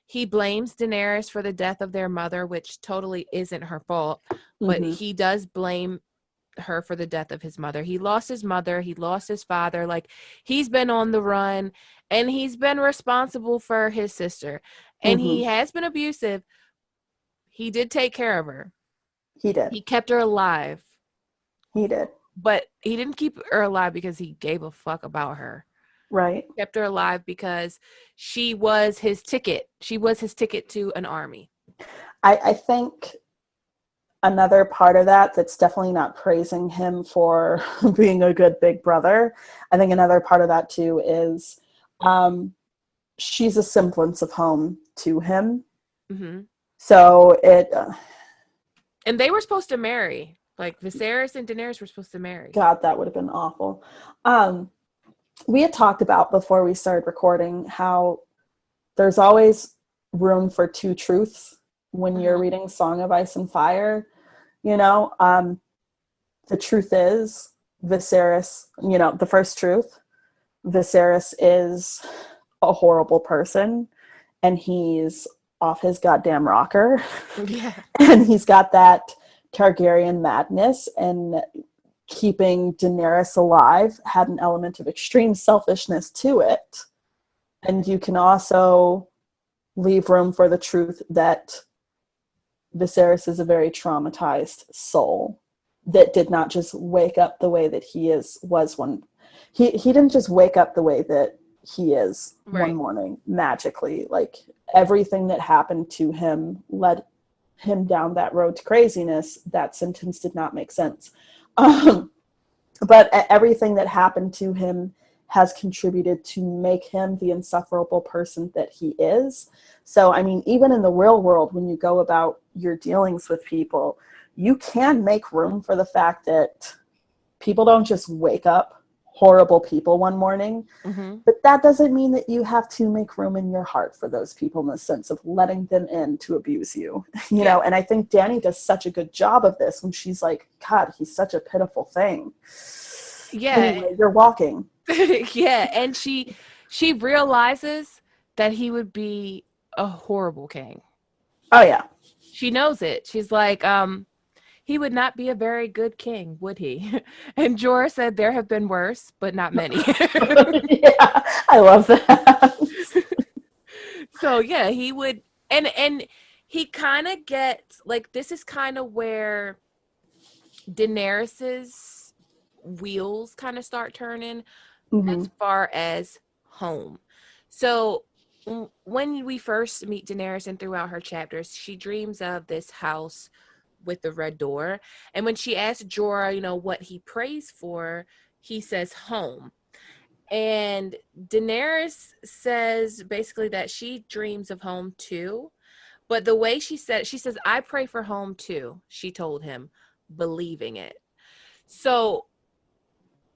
He blames Daenerys for the death of their mother, which totally isn't her fault, but he does blame her for the death of his mother. He lost his mother, he lost his father, like he's been on the run, and he's been responsible for his sister, and he has been abusive. He did take care of her. He did. He kept her alive. He did. But he didn't keep her alive because he gave a fuck about her. Right. He kept her alive because she was his ticket. She was his ticket to an army. I think another part of that's definitely not praising him for being a good big brother. I think another part of that too is she's a semblance of home to him. So and they were supposed to marry. Like Viserys and Daenerys were supposed to marry. God, that would have been awful. We had talked about before we started recording how there's always room for two truths when you're reading Song of Ice and Fire. You know, the truth is Viserys, you know, the first truth, Viserys is a horrible person and he's off his goddamn rocker. Yeah. And he's got that Targaryen madness, and keeping Daenerys alive had an element of extreme selfishness to it. And you can also leave room for the truth that Viserys is a very traumatized soul that did not just wake up the way that was when he didn't just wake up the way that he is one morning magically. Like everything that happened to him led him down that road to craziness. That sentence did not make sense. But everything that happened to him has contributed to make him the insufferable person that he is. So, I mean, even in the real world, when you go about your dealings with people, you can make room for the fact that people don't just wake up horrible people one morning. But that doesn't mean that you have to make room in your heart for those people in the sense of letting them in to abuse you. You know, and I think Dany does such a good job of this when she's like, God, he's such a pitiful thing. Yeah. Anyway, you're walking. Yeah, and she realizes that he would be a horrible king. Oh yeah. She knows it. She's like, he would not be a very good king, would he? And Jorah said there have been worse, but not many. Yeah, I love that. So yeah, he would, and he kind of gets like, this is kind of where Daenerys's wheels kind of start turning as far as home. So when we first meet Daenerys and throughout her chapters, she dreams of this house with the red door. And when she asks Jorah, you know, what he prays for, he says home. And Daenerys says basically that she dreams of home too. But the way she says, I pray for home too, she told him, believing it. So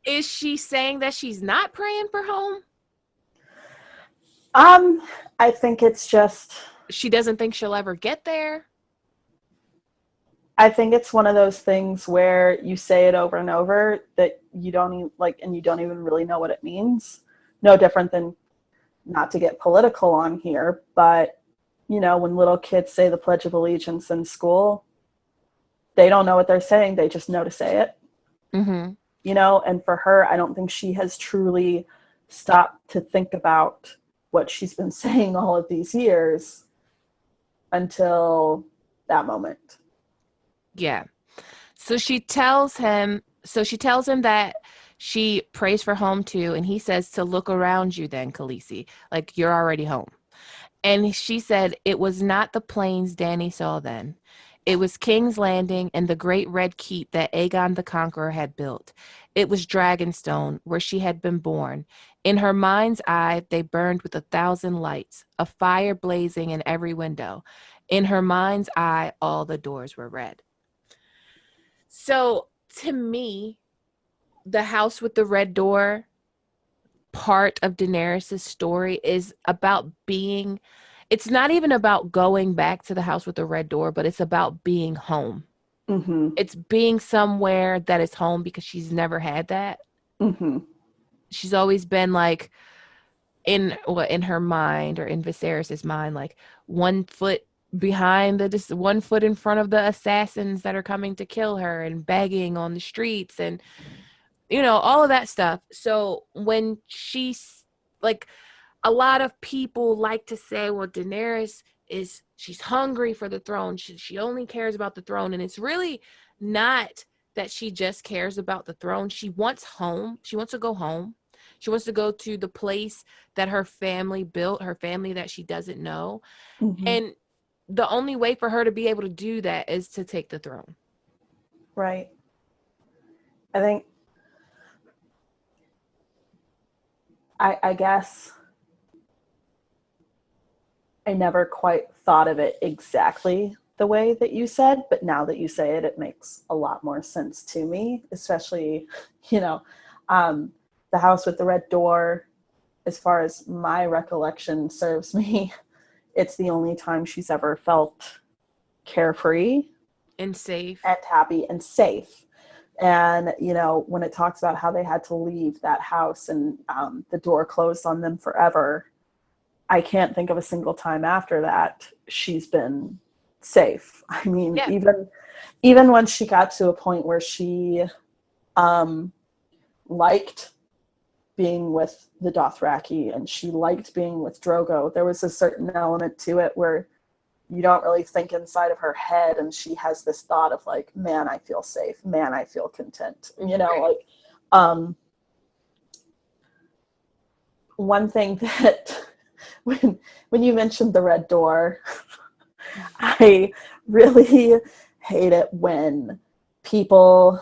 is she saying that she's not praying for home? I think it's just, she doesn't think she'll ever get there. I think it's one of those things where you say it over and over that you don't even like, and you don't even really know what it means. No different than, not to get political on here, but you know, when little kids say the Pledge of Allegiance in school, they don't know what they're saying. They just know to say it. You know, and for her, I don't think she has truly stopped to think about what she's been saying all of these years until that moment. Yeah. So she tells him that she prays for home too, and he says to look around you then, Khaleesi, like you're already home. And she said it was not the plains Dany saw then. It was King's Landing and the great red keep that Aegon the Conqueror had built. It was Dragonstone, where she had been born. In her mind's eye, they burned with 1,000 lights, a fire blazing in every window. In her mind's eye, all the doors were red. So, to me, the house with the red door part of Daenerys' story is about being, it's not even about going back to the house with the red door, but it's about being home. It's being somewhere that is home because she's never had that. She's always been like in her mind, or in Viserys's mind, like 1 foot behind 1 foot in front of the assassins that are coming to kill her, and begging on the streets, and all of that stuff. So when she's like, a lot of people like to say, well, Daenerys she's hungry for the throne. She only cares about the throne. And it's really not that she just cares about the throne. She wants home. She wants to go home. She wants to go to the place that her family built, her family that she doesn't know. Mm-hmm. And the only way for her to be able to do that is to take the throne. Right. I think, I guess I never quite thought of it exactly the way that you said, but now that you say it, it makes a lot more sense to me, especially, the house with the red door, as far as my recollection serves me, it's the only time she's ever felt carefree and safe and happy and safe. And, when it talks about how they had to leave that house and the door closed on them forever, I can't think of a single time after that she's been safe. I mean, yeah. even when she got to a point where she liked being with the Dothraki and she liked being with Drogo, there was a certain element to it where you don't really think inside of her head, and she has this thought of like, man, I feel safe, man, I feel content, one thing that when you mentioned the red door, I really hate it when people,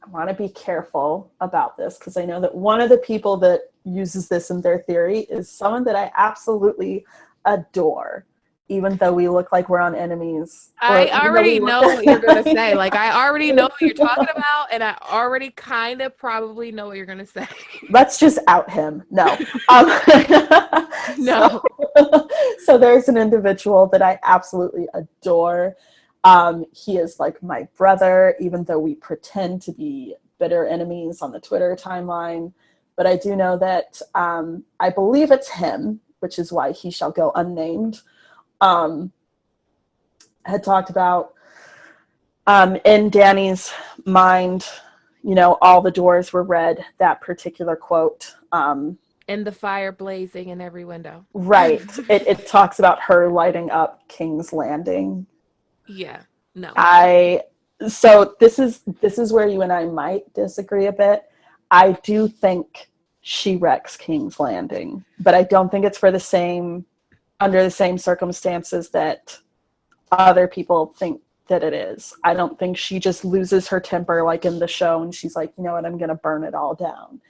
I want to be careful about this because I know that one of the people that uses this in their theory is someone that I absolutely adore, even though we look like we're on enemies. I already know what you're going to say. Like, I already know what you're talking about, and I already kind of probably know what you're going to say. Let's just out him. No. No. So there's an individual that I absolutely adore. He is like my brother, even though we pretend to be bitter enemies on the Twitter timeline. But I do know that I believe it's him, which is why he shall go unnamed, had talked about in Dany's mind, all the doors were red, that particular quote. And the fire blazing in every window. Right. It talks about her lighting up King's Landing. Yeah. No. So this is where you and I might disagree a bit. I do think she wrecks King's Landing, but I don't think it's for under the same circumstances that other people think that it is. I don't think she just loses her temper like in the show and she's like, you know what, I'm going to burn it all down.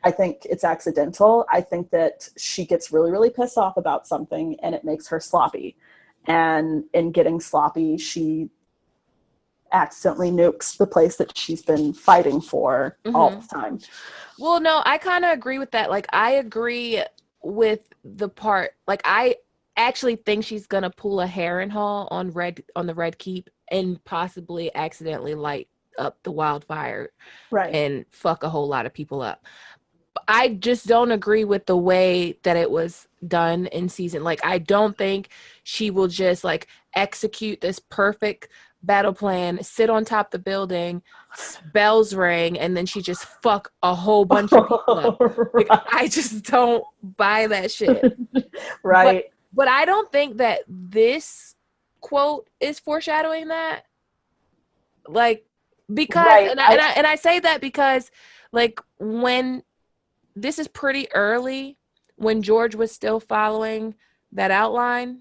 I think it's accidental. I think that she gets really, really pissed off about something and it makes her sloppy. And in getting sloppy, she accidentally nukes the place that she's been fighting for all the time. Well, no, I kind of agree with that. Like, I agree with the part, like, I actually think she's going to pull a Harrenhal on the Red Keep and possibly accidentally light up the wildfire. Right. And fuck a whole lot of people up. I just don't agree with the way that it was done in season. Like, I don't think she will just like execute this perfect battle plan, sit on top of the building, bells ring, and then she just fuck a whole bunch of people up. Like, I just don't buy that shit. Right. But I don't think that this quote is foreshadowing that. Like, because, right. and I say that because, like, when this is pretty early, when George was still following that outline.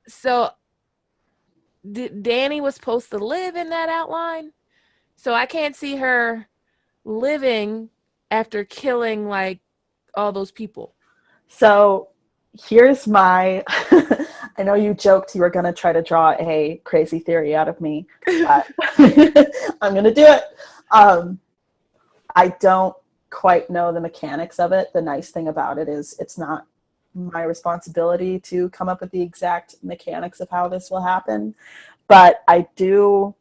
So Dany was supposed to live in that outline. So I can't see her living after killing like all those people. So here's my, I know you joked you were going to try to draw a crazy theory out of me, but I'm going to do it. I don't quite know the mechanics of it. The nice thing about it is it's not my responsibility to come up with the exact mechanics of how this will happen, but I do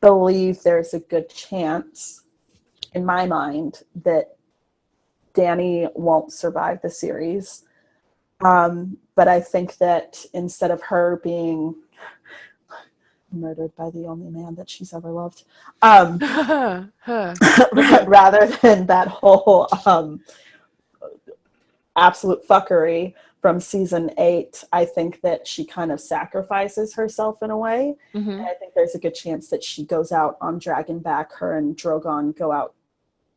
believe there's a good chance in my mind, that Dany won't survive the series. But I think that instead of her being murdered by the only man that she's ever loved, rather than that whole absolute fuckery from season 8, I think that she kind of sacrifices herself in a way. Mm-hmm. And I think there's a good chance that she goes out on Dragonback. Her and Drogon go out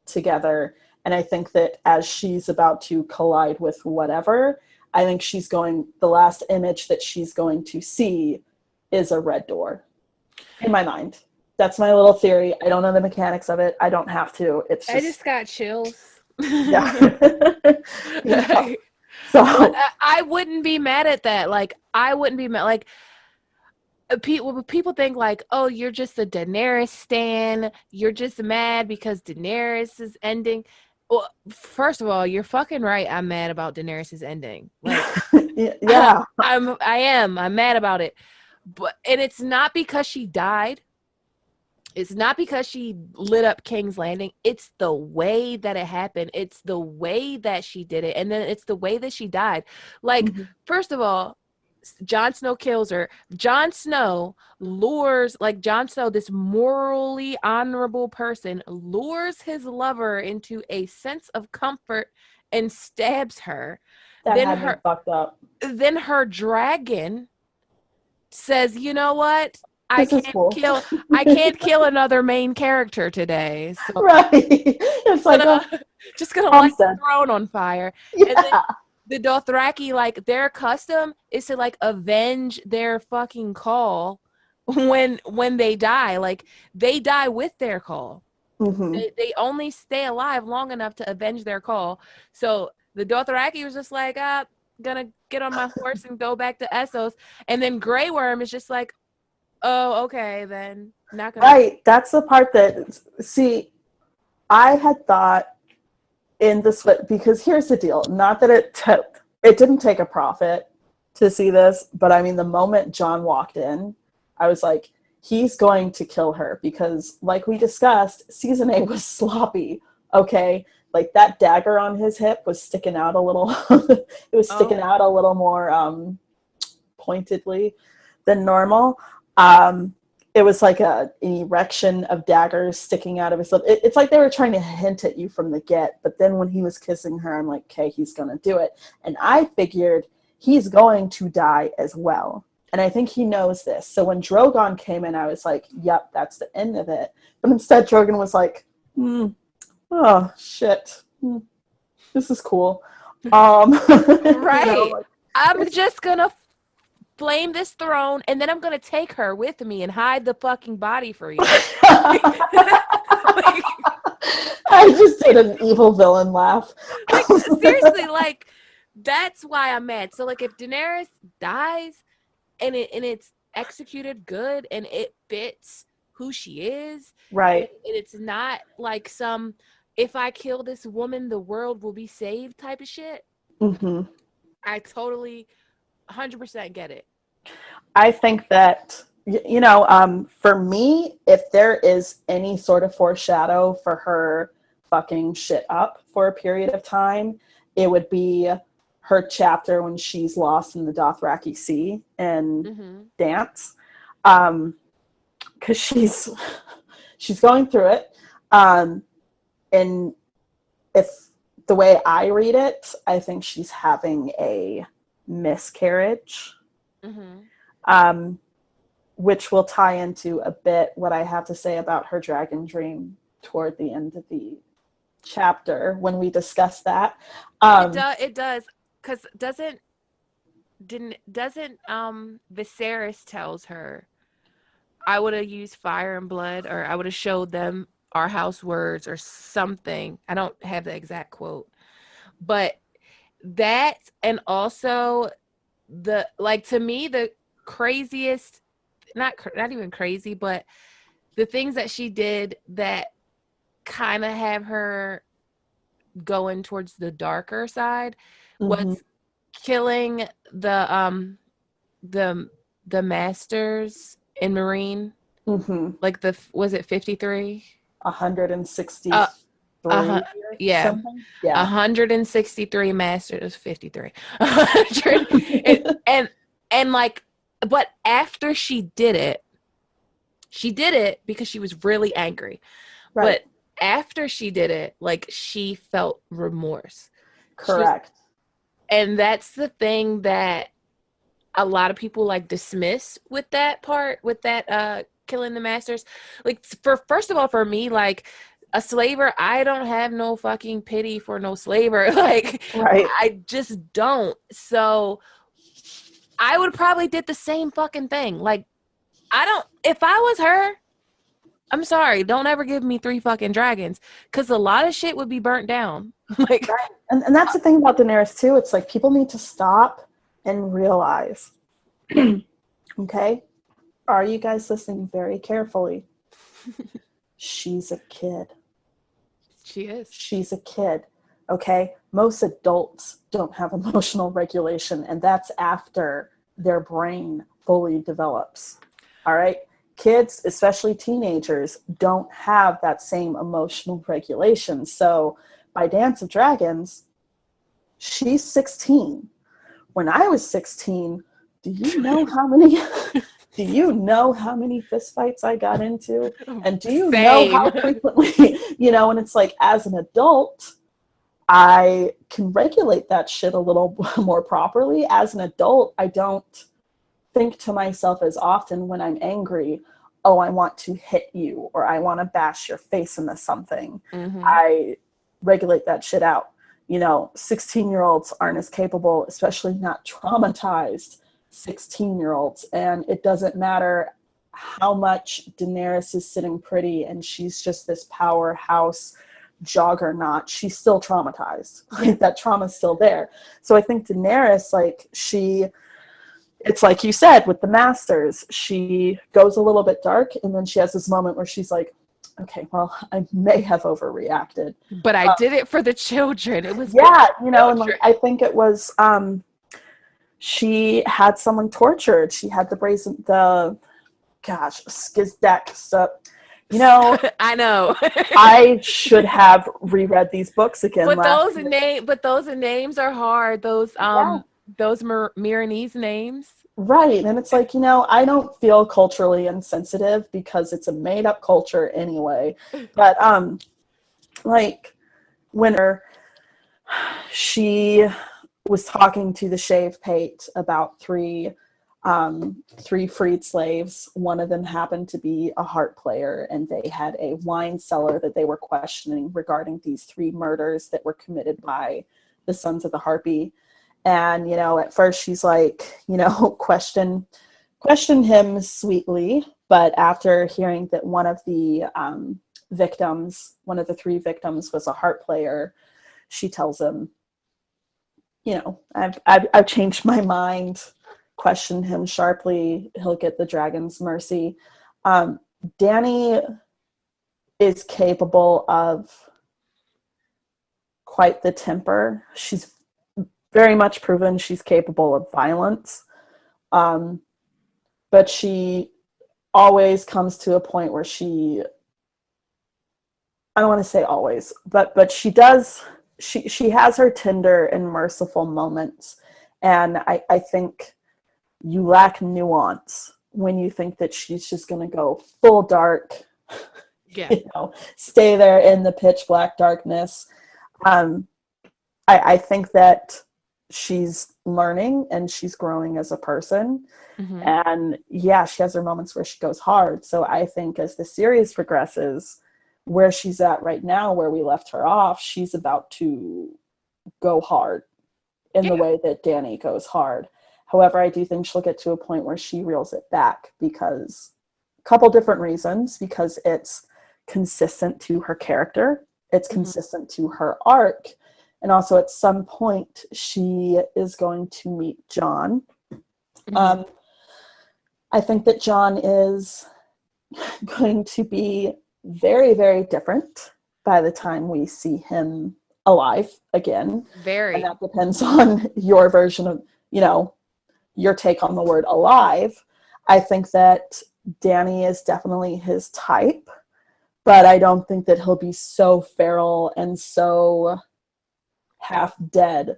together. And I think that as she's about to collide with whatever, I think the last image that she's going to see is a red door. In my mind. That's my little theory. I don't know the mechanics of it. I don't have to. I just got chills. Yeah. Yeah. So I wouldn't be mad at that. Like, I wouldn't be mad. Like, people think like, oh, you're just a Daenerys stan. You're just mad because Daenerys is ending. Well, first of all, you're fucking right. I'm mad about Daenerys' ending. Like, yeah. I'm mad about it. And it's not because she died. It's not because she lit up King's Landing. It's the way that it happened. It's the way that she did it. And then it's the way that she died. Like, first of all, Jon Snow kills her. Jon Snow, this morally honorable person, lures his lover into a sense of comfort and stabs her. That had me fucked up. Then her dragon says, you know what? I can't kill another main character today. So right. It's like just gonna light the throne on fire. Yeah. And then the Dothraki, like, their custom is to like avenge their fucking call when they die. Like, they die with their call. Mm-hmm. They only stay alive long enough to avenge their call. So the Dothraki was just like, gonna get on my horse and go back to Essos. And then Grey Worm is just like, oh, okay, then. Not gonna. Right. That's the part that, see, I had thought in this, because here's the deal. Not that it didn't take a prophet to see this, but I mean, the moment Jon walked in, I was like, he's going to kill her, because like we discussed, season 8 was sloppy. Okay. Like, that dagger on his hip was sticking out a little. It was sticking out a little more pointedly than normal. It was like an erection of daggers sticking out of his lip. It's like they were trying to hint at you from the get, but then when he was kissing her, I'm like, okay, he's going to do it. And I figured he's going to die as well. And I think he knows this. So when Drogon came in, I was like, yep, that's the end of it. But instead, Drogon was like, oh, shit. This is cool. Right. You know, like, I'm just going to flame this throne, and then I'm gonna take her with me and hide the fucking body for you. I just did an evil villain laugh. Like, seriously, like, that's why I'm mad. So like, if Daenerys dies and it's executed good and it fits who she is, right? And it's not like some, if I kill this woman, the world will be saved type of shit. Mm-hmm. I totally 100% get it. I think that, you know, for me, if there is any sort of foreshadow for her fucking shit up for a period of time, it would be her chapter when she's lost in the Dothraki Sea and Dance. Because she's going through it. And if the way I read it, I think she's having a miscarriage. Which will tie into a bit what I have to say about her dragon dream toward the end of the chapter when we discuss that. It does, because doesn't Viserys tells her, I would have used fire and blood, or I would have showed them our house words or something. I don't have the exact quote, but that, and also the, like, to me, the craziest, not even crazy, but the things that she did that kind of have her going towards the darker side was killing the masters in Marine. Like, was it 53? 160. or Yeah. something. Yeah. 163 masters, 53. 100 and like, but after she did it because she was really angry. Right. But after she did it, like, she felt remorse. Correct. And that's the thing that a lot of people like dismiss with that part, with that killing the masters. Like, first of all, for me, like, a slaver, I don't have no fucking pity for no slaver. Like, Right. I just don't. So I would probably did the same fucking thing. Like, if I was her, I'm sorry, don't ever give me 3 fucking dragons, because a lot of shit would be burnt down. Like, right. And that's the thing about Daenerys too. It's like people need to stop and realize, okay, are you guys listening very carefully? She's a kid. she is. She's a kid. Okay, most adults don't have emotional regulation, and that's after their brain fully develops. All right, kids, especially teenagers, don't have that same emotional regulation. So by Dance of Dragons, she's 16. When I was 16, do you know how many fistfights I got into? And do you know how frequently, and it's like, as an adult, I can regulate that shit a little more properly. As an adult, I don't think to myself as often when I'm angry, oh, I want to hit you, or I want to bash your face into something. Mm-hmm. I regulate that shit out. 16-year-olds aren't as capable, especially not traumatized 16-year-olds. And it doesn't matter how much Daenerys is sitting pretty and she's just this powerhouse juggernaut, she's still traumatized. Like, that trauma's still there. So I think Daenerys, like, it's like you said with the Masters, she goes a little bit dark, and then she has this moment where she's like, okay, well, I may have overreacted, but I did it for the children. It was and like, I think it was she had someone tortured. She had skizdeck stuff. I know. I should have reread these books again. But those names are hard. Those Miranese names. Right. And it's like, I don't feel culturally insensitive because it's a made up culture anyway. But like, when she was talking to the Shave Pate about three freed slaves. One of them happened to be a harp player, and they had a wine cellar that they were questioning regarding these 3 murders that were committed by the Sons of the Harpy. And, at first she's like, question him sweetly. But after hearing that one of the 3 victims was a harp player, she tells him, I've changed my mind. Question him sharply. He'll get the dragon's mercy. Dany is capable of quite the temper. She's very much proven she's capable of violence. But she always comes to a point where I don't want to say always, but she does, she has her tender and merciful moments. And I think you lack nuance when you think that she's just going to go full dark, stay there in the pitch black darkness. I think that she's learning and she's growing as a person. Mm-hmm. And she has her moments where she goes hard. So I think as the series progresses, where she's at right now, where we left her off, she's about to go hard in the way that Dany goes hard. However, I do think she'll get to a point where she reels it back because a couple different reasons, because it's consistent to her character. It's consistent to her arc. And also at some point she is going to meet Jon. Mm-hmm. I think that Jon is going to be very, very different by the time we see him alive again. Very. And that depends on your version of, your take on the word alive. I think that Dany is definitely his type. but I don't think that he'll be so feral and so half dead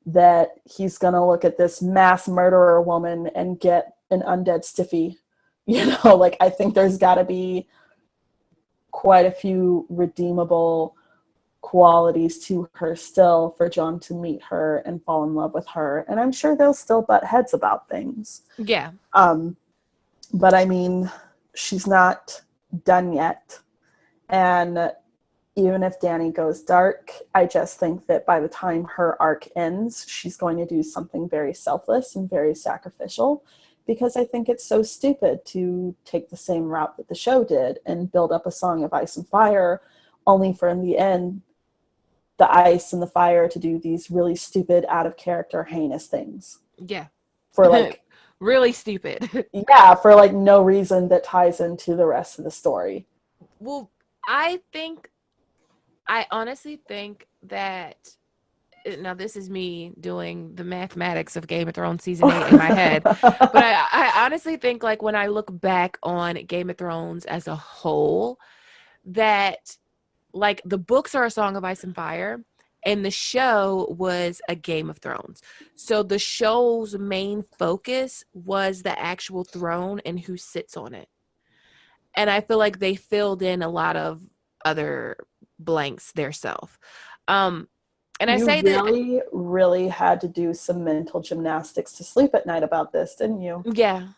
that he's gonna look at this mass murderer woman and get an undead stiffy. Like, I think there's gotta be quite a few redeemable qualities to her still for Jon to meet her and fall in love with her. And I'm sure they'll still butt heads about things. Yeah. But I mean, she's not done yet. And even if Dany goes dark, I just think that by the time her arc ends, she's going to do something very selfless and very sacrificial, because I think it's so stupid to take the same route that the show did and build up a Song of Ice and Fire, only for in the end, the ice and the fire to do these really stupid, out of character, heinous things. Yeah. For like really stupid. Yeah, for like no reason that ties into the rest of the story. Well, I honestly think that, now this is me doing the mathematics of Game of Thrones season 8 in my head, but I honestly think, like, when I look back on Game of Thrones as a whole, that, like, the books are A Song of Ice and Fire, and the show was a Game of Thrones. So the show's main focus was the actual throne and who sits on it. And I feel like they filled in a lot of other blanks theirself. And I say that you really had to do some mental gymnastics to sleep at night about this, didn't you? Yeah.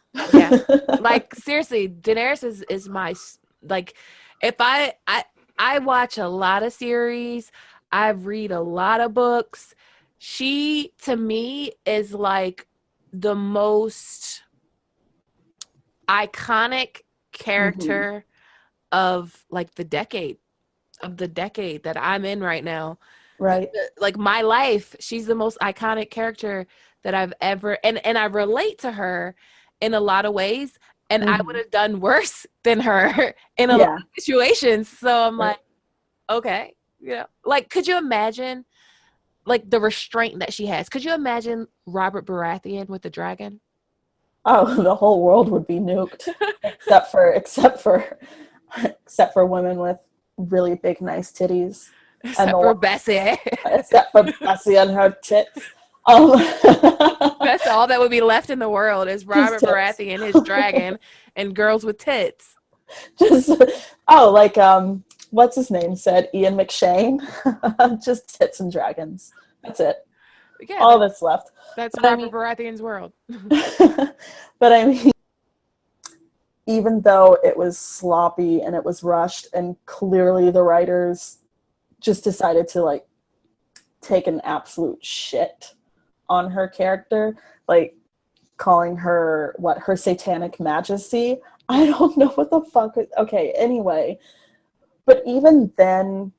Like, seriously, Daenerys is my, like, if I watch a lot of series, I read a lot of books. She, to me, is like the most iconic character of, like, the decade that I'm in right now. Right. Like, my life, she's the most iconic character that I've ever, and I relate to her in a lot of ways, and I would have done worse than her in a lot of situations. So I'm like, okay, like, could you imagine, like, the restraint that she has? Could you imagine Robert Baratheon with the dragon? Oh, the whole world would be nuked, except for women with really big, nice titties. Except for Bessie. Except for Bessie and her tits. That's all that would be left in the world is Robert Baratheon, his dragon, and girls with tits. What's his name said? Ian McShane. Just tits and dragons. That's it. Yeah, all that's left. That's Robert Baratheon's world. But I mean, even though it was sloppy and it was rushed, and clearly the writers just decided to, like, take an absolute shit on her character, like calling her her satanic majesty. I don't know what the fuck. Okay, anyway, but even then,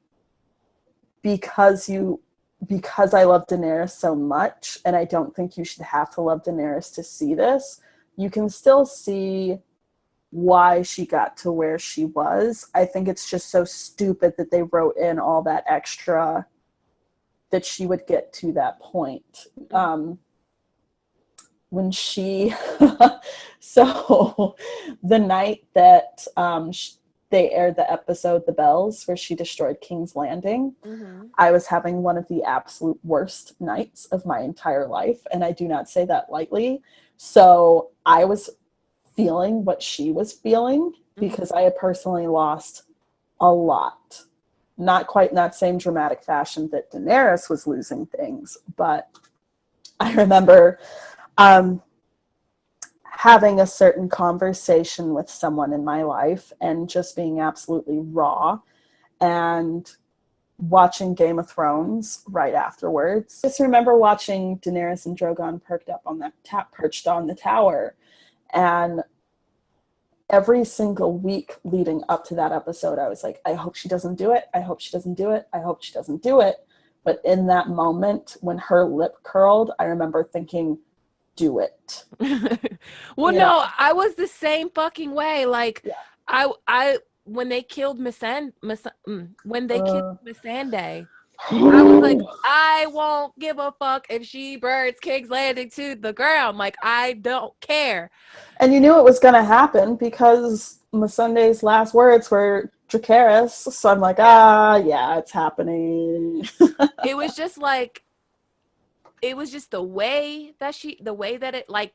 because I love Daenerys so much, and I don't think you should have to love Daenerys to see this, you can still see why she got to where she was. I think it's just so stupid that they wrote in all that extra that she would get to that point. When she so the night that they aired the episode The Bells, where she destroyed King's Landing, I was having one of the absolute worst nights of my entire life, and I do not say that lightly. So I was feeling what she was feeling, because I had personally lost a lot. Not quite in that same dramatic fashion that Daenerys was losing things, but I remember having a certain conversation with someone in my life and just being absolutely raw, and watching Game of Thrones right afterwards. Just remember watching Daenerys and Drogon perched on the tower, and every single week leading up to that episode, I was like, I hope she doesn't do it. I hope she doesn't do it. I hope she doesn't do it. But in that moment, when her lip curled, I remember thinking, do it. Well, no, I was the same fucking way. Like, I when they killed Missandei, I was like, I won't give a fuck if she burns King's Landing to the ground. Like, I don't care. And you knew it was going to happen, because Missandei's last words were, Dracarys. So I'm like, yeah, it's happening. It was just like, it was just the way that it, like,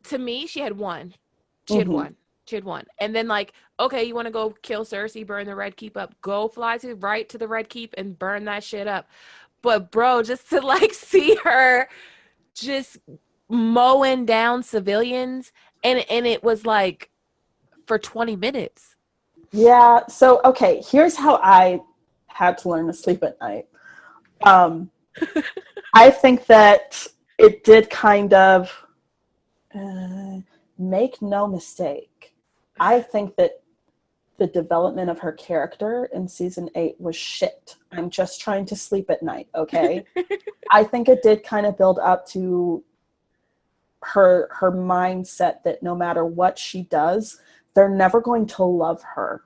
to me, she had won. She had won. And then, like, okay, you want to go kill Cersei, burn the Red Keep up, go fly to the Red Keep and burn that shit up. But bro, just to like see her just mowing down civilians, and it was like for 20 minutes. Yeah. So, okay, here's how I had to learn to sleep at night. I think that it did kind of, make no mistake, I think that the development of her character in season 8 was shit. I'm just trying to sleep at night, okay? I think it did kind of build up to her mindset that no matter what she does, they're never going to love her.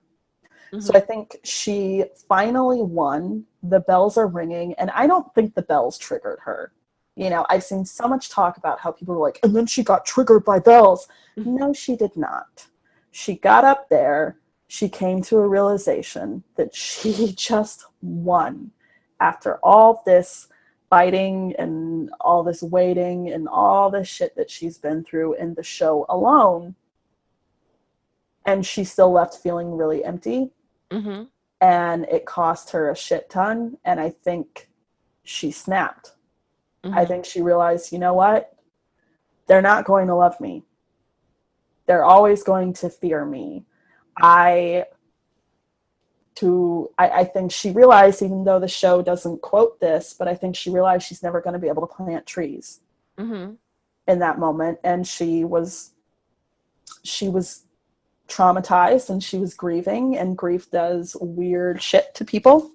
So I think she finally won. The bells are ringing, and I don't think the bells triggered her. You know, I've seen so much talk about how people were like, and then she got triggered by bells. No, she did not. She got up there. She came to a realization that she just won. After all this fighting and all this waiting and all this shit that she's been through in the show alone. And she still left feeling really empty. And it cost her a shit ton. And I think she snapped. I think she realized, you know what? They're not going to love me. They're always going to fear me. I think she realized, even though the show doesn't quote this, but I think she realized she's never going to be able to plant trees in that moment. And she was traumatized, and she was grieving, and grief does weird shit to people.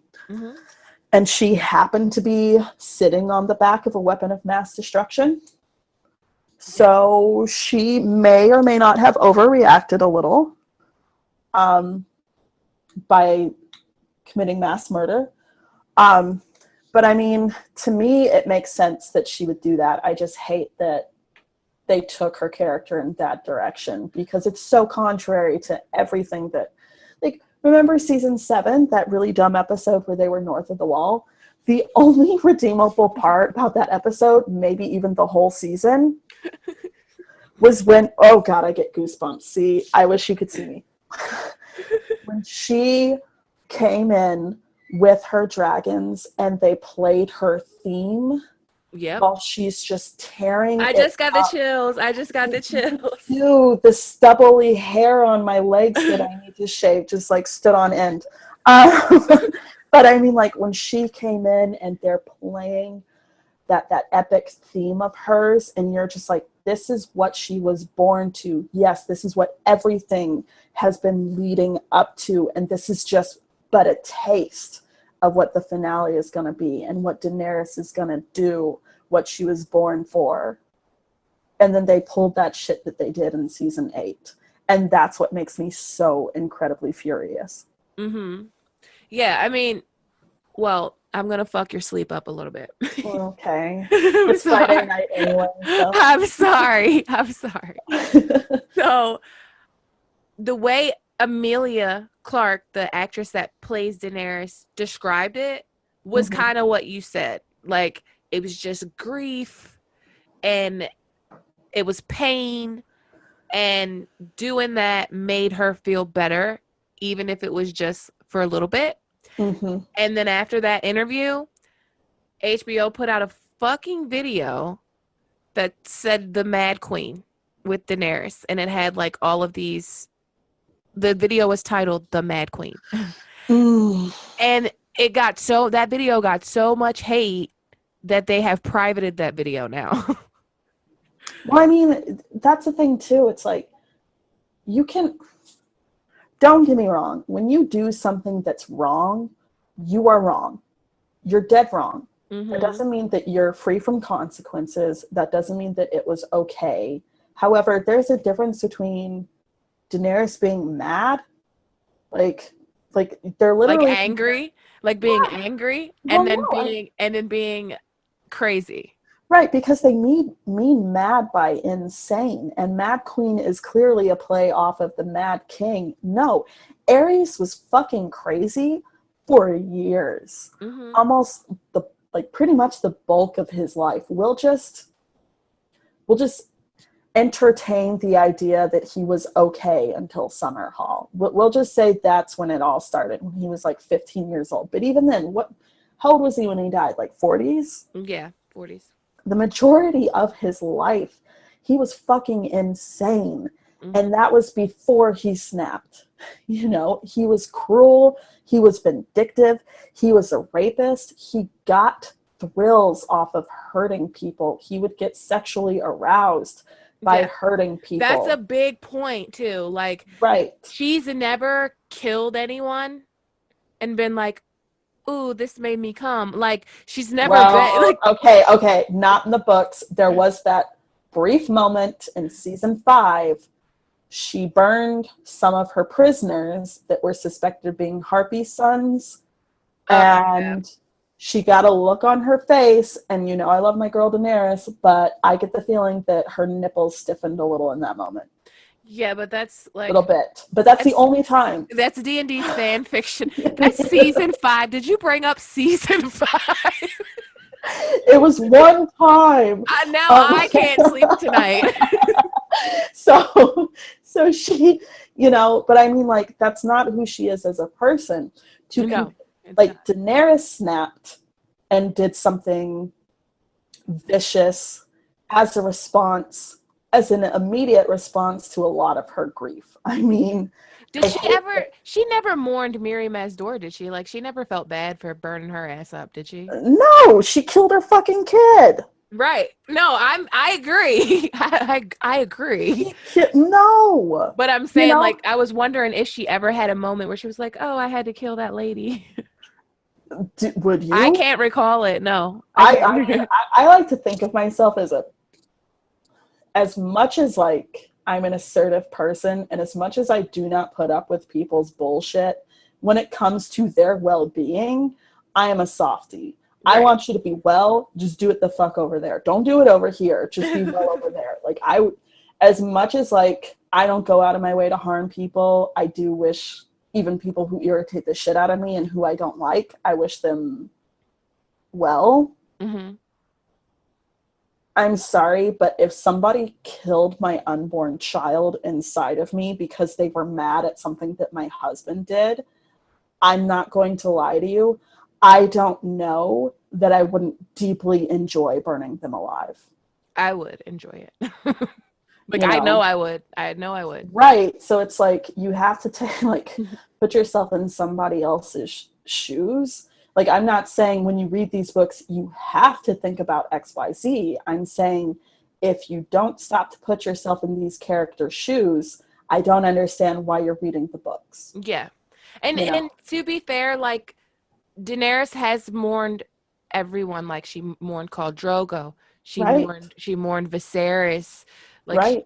And she happened to be sitting on the back of a weapon of mass destruction. So she may or may not have overreacted a little by committing mass murder. But I mean, to me, it makes sense that she would do that. I just hate that they took her character in that direction, because it's so contrary to everything that, like, remember season 7, that really dumb episode where they were north of the wall? The only redeemable part about that episode, maybe even the whole season, was when, oh God, I get goosebumps. See, I wish you could see me. When she came in with her dragons and they played her theme. While she's just tearing I just got the chills. Dude, the stubbly hair on my legs that I need to shave just like stood on end. But I mean, like, when she came in and they're playing that epic theme of hers, and you're just like, this is what she was born to. Yes, this is what everything has been leading up to, and this is just but a taste of what the finale is going to be and what Daenerys is going to do, what she was born for. And then they pulled that shit that they did in season 8. And that's what makes me so incredibly furious. Yeah, I mean, well, I'm going to fuck your sleep up a little bit. Okay. It's Friday night anyway. So. I'm sorry. So, the way Emilia Clarke, the actress that plays Daenerys, described it was kind of what you said. Like, it was just grief, and it was pain, and doing that made her feel better, even if it was just for a little bit. And then after that interview, HBO put out a fucking video that said the Mad Queen with Daenerys, and it had like all of these. The video was titled The Mad Queen. And that video got so much hate that they have privated that video now. Well, I mean, that's the thing too. It's like, don't get me wrong. When you do something that's wrong, you are wrong. You're dead wrong. That doesn't mean that you're free from consequences. That doesn't mean that it was okay. However, there's a difference between Daenerys being mad, like they're literally like angry, like being angry, and then being crazy. Right, because they mean mad by insane, and Mad Queen is clearly a play off of the Mad King. No, Ares was fucking crazy for years. Almost pretty much the bulk of his life. We'll just entertain the idea that he was okay until Summerhall. We'll just say that's when it all started, when he was like 15 years old. But even then, how old was he when he died? Like 40s? Yeah, 40s. The majority of his life, he was fucking insane. And that was before he snapped. You know, he was cruel. He was vindictive. He was a rapist. He got thrills off of hurting people. He would get sexually aroused by hurting people. That's a big point too. Like, right. She's never killed anyone and been like, ooh, this made me come. Like, she's never been like, okay, not in the books. There was that brief moment in season 5. She burned some of her prisoners that were suspected of being Harpy sons. She got a look on her face, and you know I love my girl Daenerys, but I get the feeling that her nipples stiffened a little in that moment. Yeah, but that's like... a little bit. But that's the only time. That's D&D fan fiction. That's season 5. Did you bring up season 5? It was one time. Now I can't sleep tonight. So she, you know, but I mean, like, that's not who she is as a person. Daenerys snapped and did something vicious as a response, as an immediate response to a lot of her grief. I mean, she never mourned Miriam Azdor, did she? Like, she never felt bad for burning her ass up, did she? No, she killed her fucking kid. Right. No, I agree. I agree. No. But I'm saying, like, I was wondering if she ever had a moment where she was like, oh, I had to kill that lady. Would you? I can't recall it. No. I like to think of myself as much as like I'm an assertive person, and as much as I do not put up with people's bullshit, when it comes to their well-being, I am a softie. Right. I want you to be well, just do it the fuck over there. Don't do it over here. Just be well over there. Like, as much as like I don't go out of my way to harm people, I do wish even people who irritate the shit out of me and who I don't like, I wish them well. I'm sorry, but if somebody killed my unborn child inside of me because they were mad at something that my husband did, I'm not going to lie to you. I don't know that I wouldn't deeply enjoy burning them alive. I would enjoy it. Like, I know I would. I know I would. Right. So it's like, you have to put yourself in somebody else's shoes. Like, I'm not saying when you read these books, you have to think about XYZ. I'm saying if you don't stop to put yourself in these characters' shoes, I don't understand why you're reading the books. Yeah. And to be fair, like, Daenerys has mourned everyone. Like, she mourned Khal Drogo. She mourned Viserys. Like,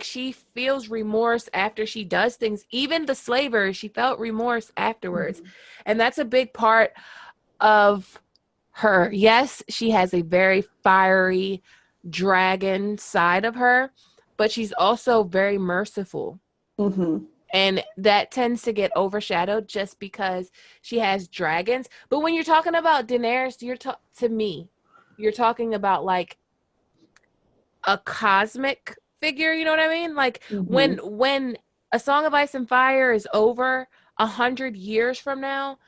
she feels remorse after she does things. Even the slavers, she felt remorse afterwards. And that's a big part of her. Yes, she has a very fiery dragon side of her, but she's also very merciful. And that tends to get overshadowed just because she has dragons. But when you're talking about Daenerys, to me, you're talking about like a cosmic figure, you know what I mean? Like, when A Song of Ice and Fire is over 100 years from now,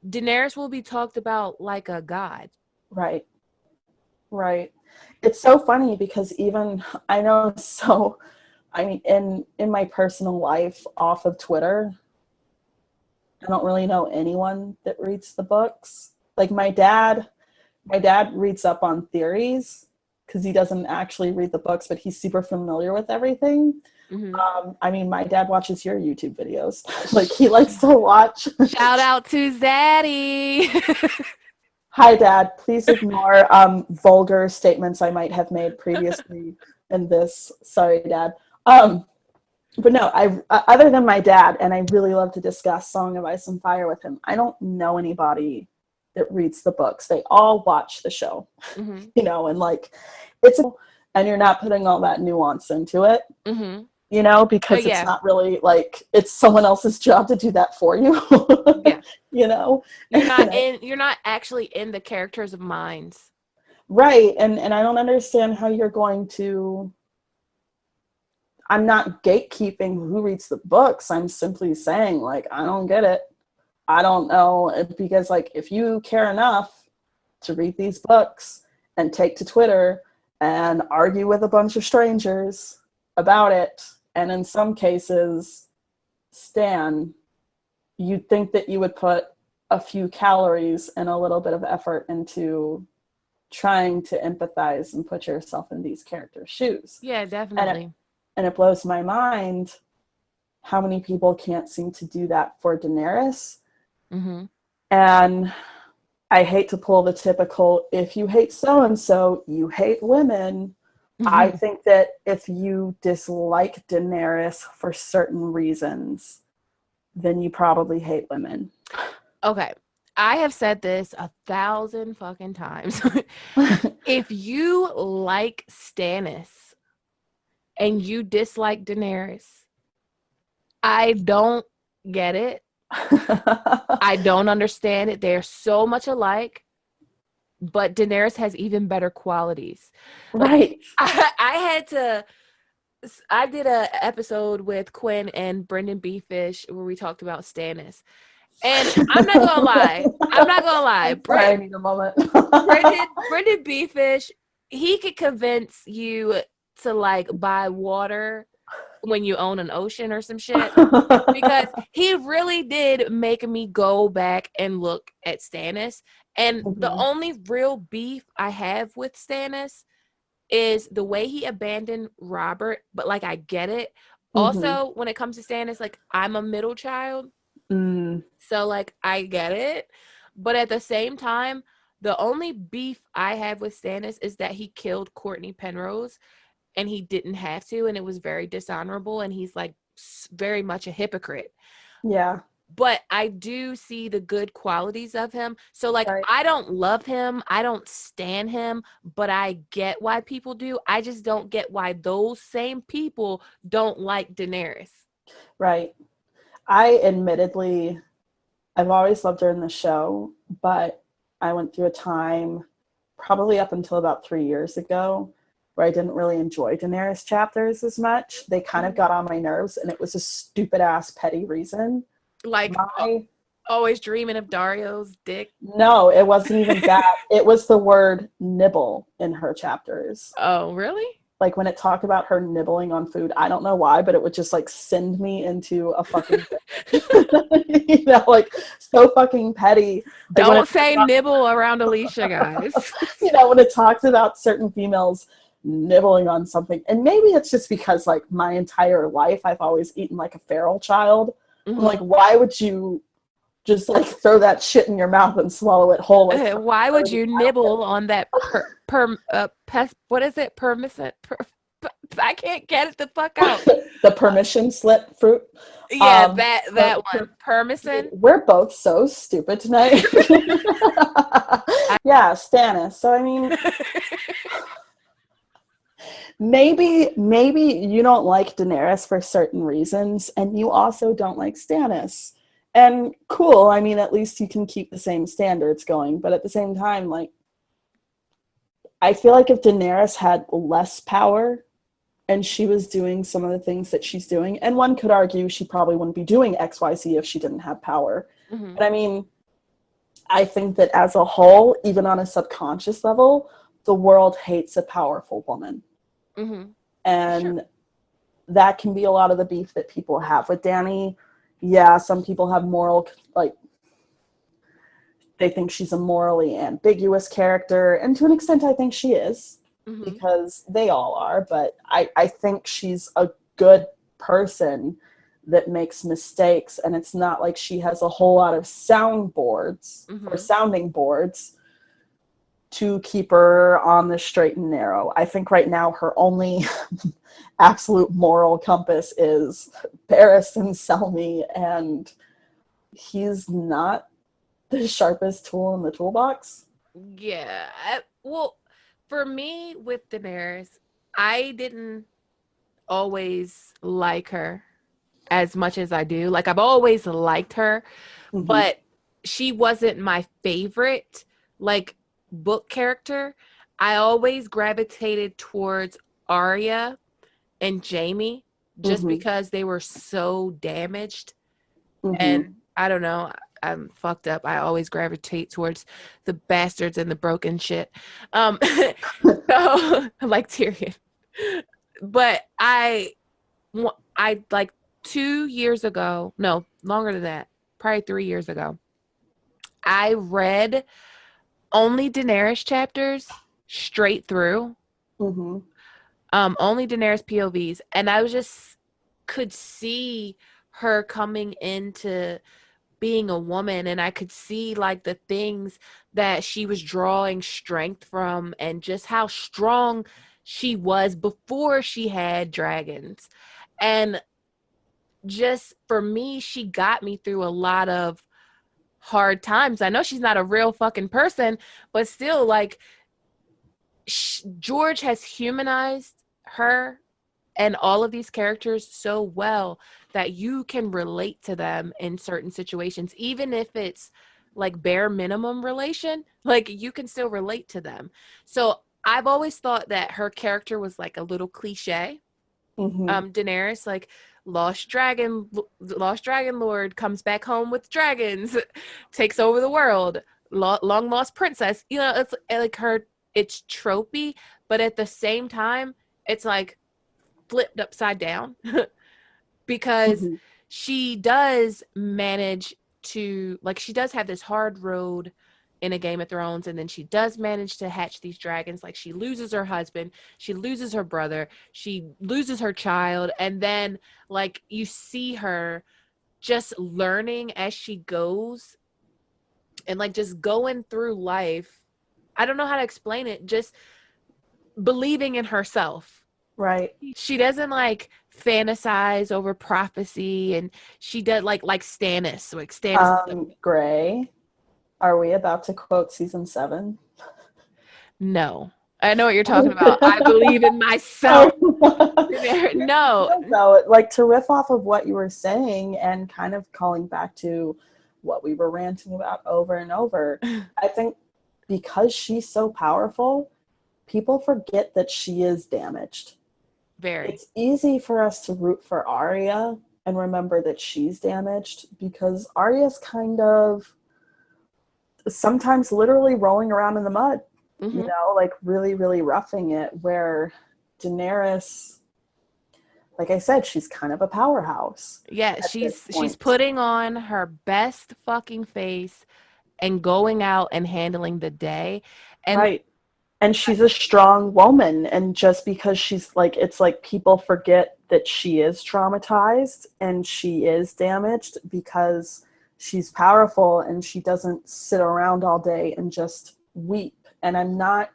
Daenerys will be talked about like a god. Right. It's so funny because even in my personal life off of Twitter, I don't really know anyone that reads the books. Like, my dad reads up on theories because he doesn't actually read the books, but he's super familiar with everything. My dad watches your YouTube videos. Like, he likes to watch. Shout out to Zaddy. Hi, Dad. Please ignore vulgar statements I might have made previously in this. Sorry, Dad. But no, other than my dad, and I really love to discuss Song of Ice and Fire with him, I don't know anybody that reads the books. They all watch the show, and like, and you're not putting all that nuance into it. you know, because it's yeah. not really like it's someone else's job to do that for you. Yeah. You know, You're not actually in the characters' minds. right? And I don't understand how you're going to. I'm not gatekeeping who reads the books. I'm simply saying, like, I don't get it. I don't know, because like if you care enough to read these books and take to Twitter and argue with a bunch of strangers about it, and in some cases stan, you'd think that you would put a few calories and a little bit of effort into trying to empathize and put yourself in these characters' shoes. Yeah, definitely. And it blows my mind how many people can't seem to do that for Daenerys. Mm-hmm. And I hate to pull the typical, if you hate so-and-so, you hate women. I think that if you dislike Daenerys for certain reasons, then you probably hate women. Okay. I have said this 1,000 fucking times. If you like Stannis and you dislike Daenerys, I don't get it. I don't understand it. They're so much alike, but Daenerys has even better qualities. Right. I did a episode with Quinn and Brendan B-Fish where we talked about Stannis. And I'm not gonna lie. Sorry, I need a moment. Brendan B-Fish, he could convince you to like buy water when you own an ocean or some shit, because he really did make me go back and look at Stannis. And the only real beef I have with Stannis is the way he abandoned Robert, but like I get it. Also, when it comes to Stannis, like I'm a middle child, so like I get it. But at the same time, the only beef I have with Stannis is that he killed Courtney Penrose, and he didn't have to, and it was very dishonorable, and he's like very much a hypocrite. Yeah. But I do see the good qualities of him. So like, Right. I don't love him, I don't stan him, but I get why people do. I just don't get why those same people don't like Daenerys. Right. I've always loved her in the show, but I went through a time probably up until about 3 years ago where I didn't really enjoy Daenerys chapters as much. They kind of got on my nerves, and it was a stupid ass petty reason. Like always dreaming of Dario's dick. No, it wasn't even that. It was the word nibble in her chapters. Oh, really? Like when it talked about her nibbling on food, I don't know why, but it would just like send me into a fucking you know, like so fucking petty. Like, don't say nibble around Alicia, guys. You know, when it talks about certain females nibbling on something, and maybe it's just because like my entire life I've always eaten like a feral child. I'm like, why would you just like throw that shit in your mouth and swallow it whole? Why would you nibble on that what is it? Permissive? I can't get it the fuck out. The permission slip fruit. Yeah, that one. Permission. We're both so stupid tonight. Yeah, Stannis. So I mean, maybe you don't like Daenerys for certain reasons, and you also don't like Stannis. And cool, I mean, at least you can keep the same standards going. But at the same time, like, I feel like if Daenerys had less power and she was doing some of the things that she's doing, and one could argue she probably wouldn't be doing XYZ if she didn't have power. But I mean, I think that as a whole, even on a subconscious level, the world hates a powerful woman. And that can be a lot of the beef that people have with Dany. Yeah, some people have like, they think she's a morally ambiguous character. And to an extent, I think she is, because they all are. But I think she's a good person that makes mistakes. And it's not like she has a whole lot of soundboards or sounding boards to keep her on the straight and narrow. I think right now her only absolute moral compass is Barristan Selmy, and he's not the sharpest tool in the toolbox. Yeah. Well, for me with Daenerys, I didn't always like her as much as I do. Like, I've always liked her, but she wasn't my favorite, like, book character. I always gravitated towards Arya and Jaime just because they were so damaged. And I don't know, I'm fucked up. I always gravitate towards the bastards and the broken shit. So like Tyrion. But I like 2 years ago, no, longer than that, probably 3 years ago, I read only Daenerys chapters straight through. Only Daenerys POVs, and I was just could see her coming into being a woman, and I could see like the things that she was drawing strength from, and just how strong she was before she had dragons. And just for me, she got me through a lot of hard times. I know she's not a real fucking person, but still, like, George has humanized her and all of these characters so well that you can relate to them in certain situations, even if it's like bare minimum relation, like you can still relate to them. So I've always thought that her character was like a little cliche. Daenerys, like, lost dragon lord, comes back home with dragons, takes over the world, long lost princess. You know, it's like her, it's tropey, but at the same time, it's like flipped upside down because she does manage to, like, she does have this hard road in a Game of Thrones, and then she does manage to hatch these dragons. Like, she loses her husband, she loses her brother, she loses her child, and then, like, you see her just learning as she goes and, like, just going through life. I don't know how to explain it, just believing in herself. Right. She doesn't like fantasize over prophecy, and she does like Stannis. Like Stannis. Gray, are we about to quote season 7? No. I know what you're talking about. I believe in myself. No, like, to riff off of what you were saying and kind of calling back to what we were ranting about over and over, I think because she's so powerful, people forget that she is damaged. Very. It's easy for us to root for Arya and remember that she's damaged because Arya's kind of sometimes literally rolling around in the mud, you know, like really, really roughing it, where Daenerys, like I said, she's kind of a powerhouse. Yeah, she's putting on her best fucking face and going out and handling the day. And right. And she's a strong woman, and just because she's like, it's like people forget that she is traumatized and she is damaged because she's powerful and she doesn't sit around all day and just weep. And I'm not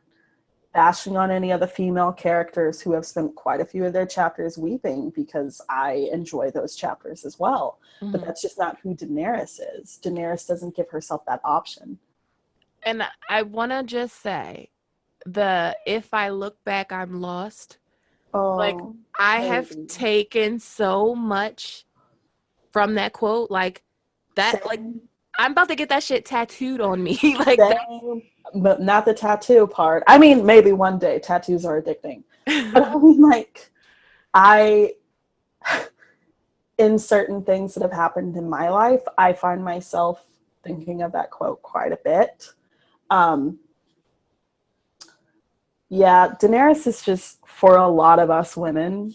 bashing on any of the female characters who have spent quite a few of their chapters weeping, because I enjoy those chapters as well. But that's just not who Daenerys is. Daenerys doesn't give herself that option. And I want to just say, if I look back, I'm lost. Like, I have taken so much from that quote. Like, that, like, I'm about to get that shit tattooed on me. Like, but not the tattoo part. I mean, maybe one day. Tattoos are addicting. But I mean, like, in certain things that have happened in my life, I find myself thinking of that quote quite a bit. Yeah, Daenerys is just, for a lot of us women,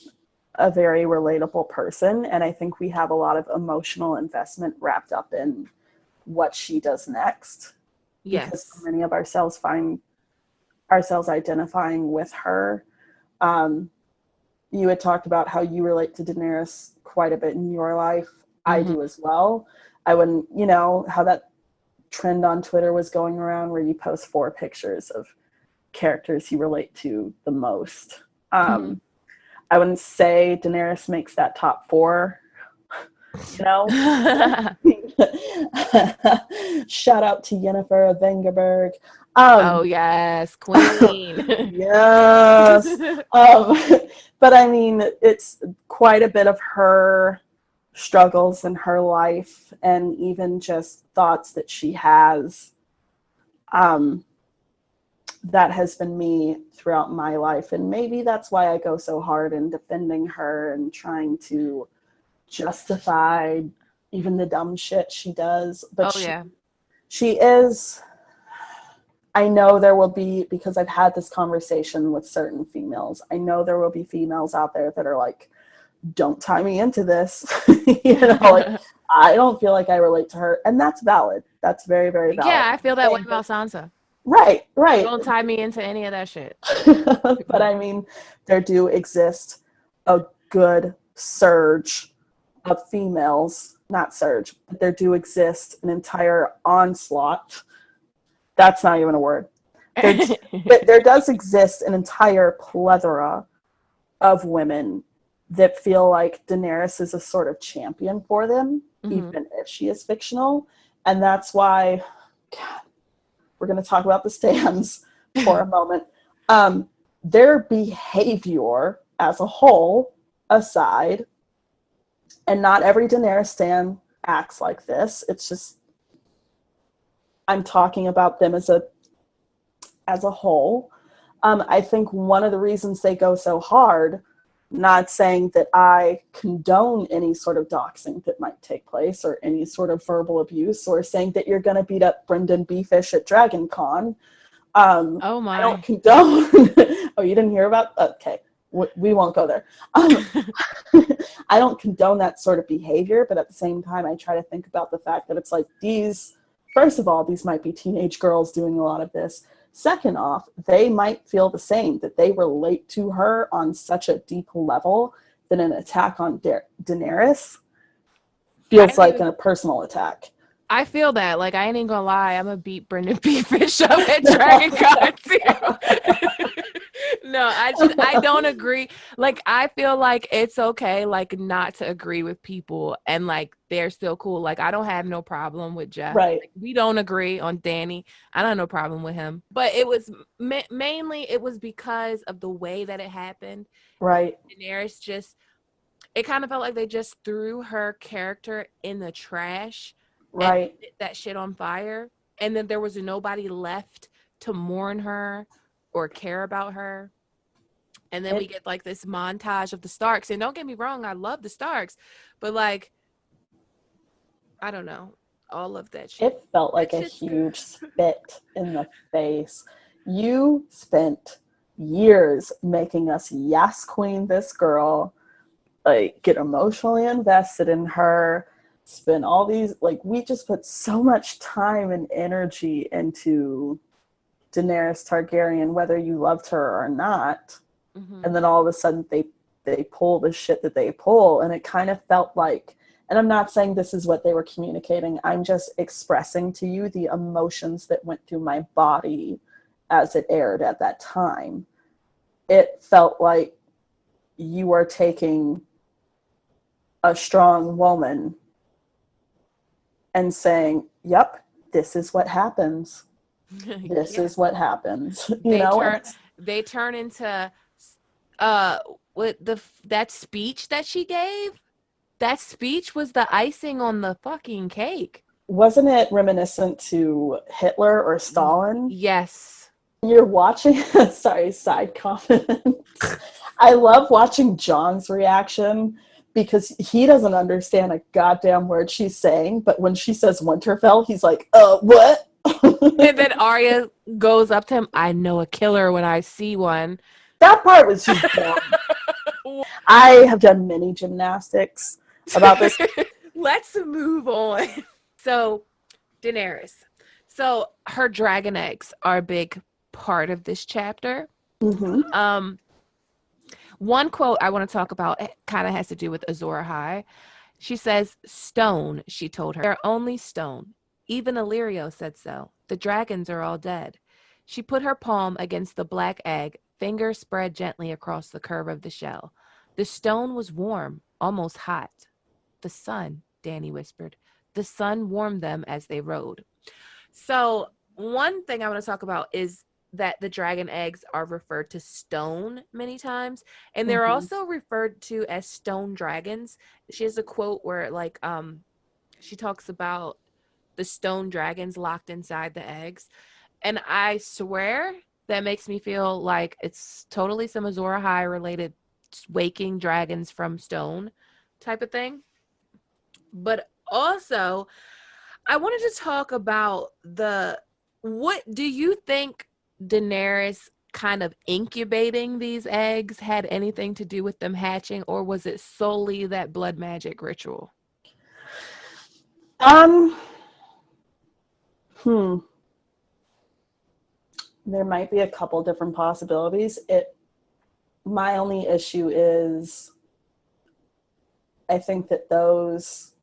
a very relatable person. And I think we have a lot of emotional investment wrapped up in what she does next. Yes. Because so many of ourselves find ourselves identifying with her. You had talked about how you relate to Daenerys quite a bit in your life. I do as well. I wouldn't, you know, how that trend on Twitter was going around where you post 4 pictures of characters you relate to the most. I wouldn't say Daenerys makes that top 4, you know. Shout out to Yennefer of Vengerberg. Oh yes, queen. Yes. Um, but I mean, it's quite a bit of her struggles in her life, and even just thoughts that she has. Um, that has been me throughout my life, and maybe that's why I go so hard in defending her and trying to justify even the dumb shit she does. But Oh yeah. she is. I know there will be, because I've had this conversation with certain females, I know there will be females out there that are like, don't tie me into this. Like, I don't feel like I relate to her. And that's valid. That's very, very valid. Yeah, I feel that way about Sansa. Right. Don't tie me into any of that shit. But I mean, there do exist a good surge of females, not surge, but there do exist an entire onslaught. That's not even a word. There does exist an entire plethora of women that feel like Daenerys is a sort of champion for them, even if she is fictional. And that's why, God, we're going to talk about the stands for a moment. Their behavior as a whole aside, and not every Daenerys stan acts like this. It's just, I'm talking about them as a whole. I think one of the reasons they go so hard, not saying that I condone any sort of doxing that might take place or any sort of verbal abuse or saying that you're going to beat up Brendan Beefish at Dragon Con. Oh my. I don't condone. Oh, you didn't hear about? Okay. We won't go there. I don't condone that sort of behavior, but at the same time, I try to think about the fact that it's like first of all, these might be teenage girls doing a lot of this. Second off, they might feel the same, that they relate to her on such a deep level that an attack on Daenerys feels like a personal attack. I feel that. Like, I ain't even gonna lie, I'm gonna beat Brendan Beefish up at Dragon Con too. No, I don't agree. Like, I feel like it's okay, like, not to agree with people, and like they're still cool. Like, I don't have no problem with Jeff. Right. Like, we don't agree on Danny. I don't have no problem with him. But it was mainly it was because of the way that it happened. Right. Daenerys it kind of felt like they just threw her character in the trash. Right. And lit that shit on fire. And then there was nobody left to mourn her or care about her. And then we get like this montage of the Starks. And don't get me wrong, I love the Starks, but like, I don't know, all of that shit. It felt like a huge spit in the face. You spent years making us yes queen this girl, like get emotionally invested in her, spend all these, like, we just put so much time and energy into Daenerys Targaryen, whether you loved her or not. And then all of a sudden they pull the shit that they pull, and it kind of felt like, and I'm not saying this is what they were communicating, I'm just expressing to you the emotions that went through my body as it aired at that time. It felt like you are taking a strong woman and saying, yep, this is what happens. This is what happens. They turn into with that speech that she gave. That speech was the icing on the fucking cake. Wasn't it reminiscent to Hitler or Stalin? Yes. You're watching, sorry, side comment. I love watching John's reaction because he doesn't understand a goddamn word she's saying, but when she says Winterfell, he's like, what? And then Arya goes up to him, I know a killer when I see one. That part was just dumb. I have done many gymnastics about this. Let's move on. So, Daenerys. So, her dragon eggs are a big part of this chapter. Mm-hmm. One quote I want to talk about kind of has to do with Azor Ahai. She says, "Stone," she told her. "They're only stone. Even Illyrio said so. The dragons are all dead." She put her palm against the black egg, fingers spread gently across the curve of the shell. The stone was warm, almost hot. "The sun," Dany whispered. "The sun warmed them as they rode." So one thing I want to talk about is that the dragon eggs are referred to stone many times, and they're also referred to as stone dragons. She has a quote where like she talks about the stone dragons locked inside the eggs, and I swear that makes me feel like it's totally some Azor Ahai related waking dragons from stone type of thing. But also I wanted to talk about what do you think Daenerys kind of incubating these eggs had anything to do with them hatching, or was it solely that blood magic ritual? There might be a couple different possibilities. My only issue is I think that those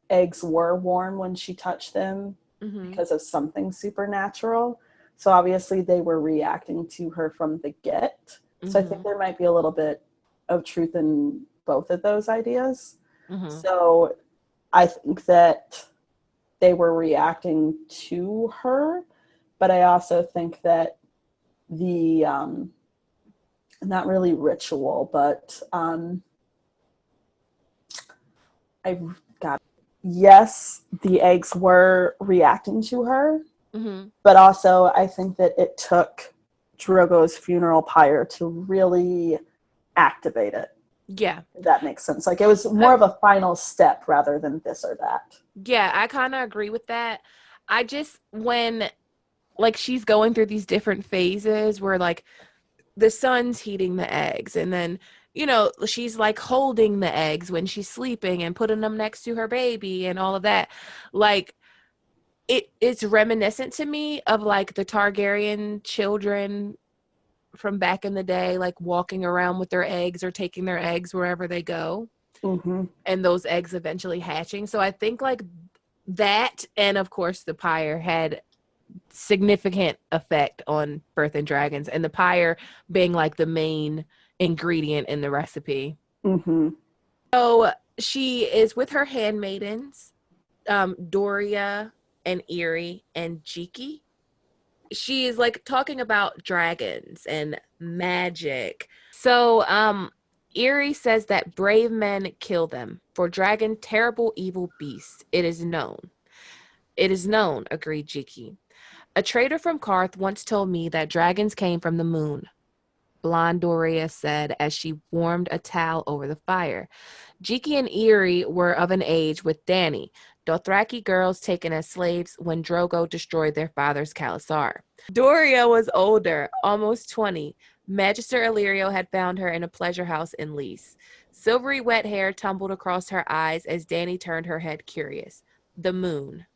eggs were warm when she touched them because of something supernatural. So obviously they were reacting to her from the get. So I think there might be a little bit of truth in both of those ideas. So I think that they were reacting to her, but I also think that the not really ritual, but yes, the eggs were reacting to her, but also I think that it took Drogo's funeral pyre to really activate it. Yeah. If that makes sense. Like it was more of a final step rather than this or that. Yeah, I kind of agree with that. I just, when like she's going through these different phases where like the sun's heating the eggs, and then you know she's like holding the eggs when she's sleeping and putting them next to her baby and all of that, like it's reminiscent to me of like the Targaryen children from back in the day, like walking around with their eggs or taking their eggs wherever they go, and those eggs eventually hatching. So I think like that, and of course the pyre had significant effect on birthing dragons, and the pyre being like the main ingredient in the recipe. So she is with her handmaidens, Doria and Eerie and Jiki. She is like talking about dragons and magic. So Eerie says that brave men kill them, for dragon terrible evil beasts. It is known, agreed Jiki. A trader from Karth once told me that dragons came from the moon, blonde Doria said as she warmed a towel over the fire. Jiki and Eerie were of an age with Dany, Dothraki girls taken as slaves when Drogo destroyed their father's Khalasar. Doria was older, almost 20. Magister Illyrio had found her in a pleasure house in Lys. Silvery wet hair tumbled across her eyes as Dany turned her head curious. The moon.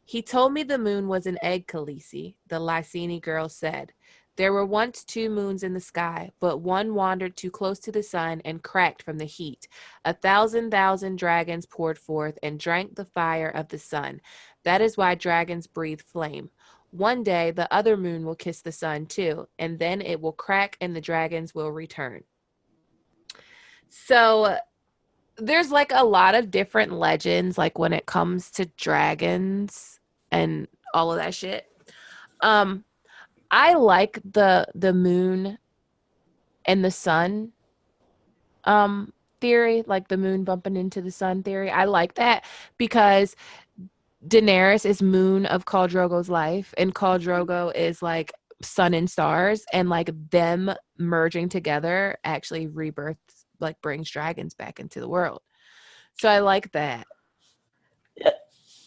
He told me the moon was an egg, Khaleesi, the Lyseni girl said. There were once 2 moons in the sky, but one wandered too close to the sun and cracked from the heat. 1,000,000 dragons poured forth and drank the fire of the sun. That is why dragons breathe flame. One day the other moon will kiss the sun too, and then it will crack and the dragons will return. So there's like a lot of different legends, like when it comes to dragons and all of that shit. I like the moon and the sun theory, like the moon bumping into the sun theory. I like that because Daenerys is moon of Khal Drogo's life, and Khal Drogo is like sun and stars, and like them merging together actually rebirths, like brings dragons back into the world. So I like that.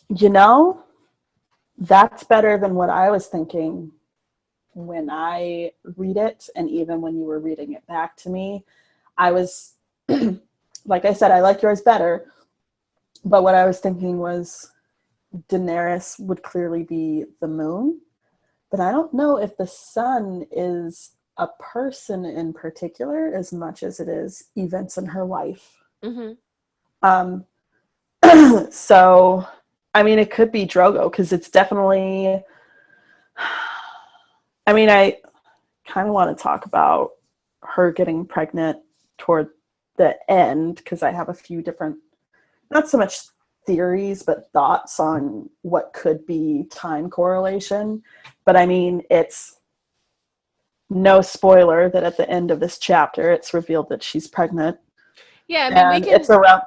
You know, that's better than what I was thinking when I read it, and even when you were reading it back to me. I was, like I said, I like yours better, but what I was thinking was Daenerys would clearly be the moon, but I don't know if the sun is a person in particular as much as it is events in her life. So, I mean, it could be Drogo, because it's definitely, I mean, I kind of want to talk about her getting pregnant toward the end, because I have a few different, not so much theories, but thoughts on what could be time correlation. But I mean, it's no spoiler that at the end of this chapter, it's revealed that she's pregnant. Yeah, I mean, and it's around.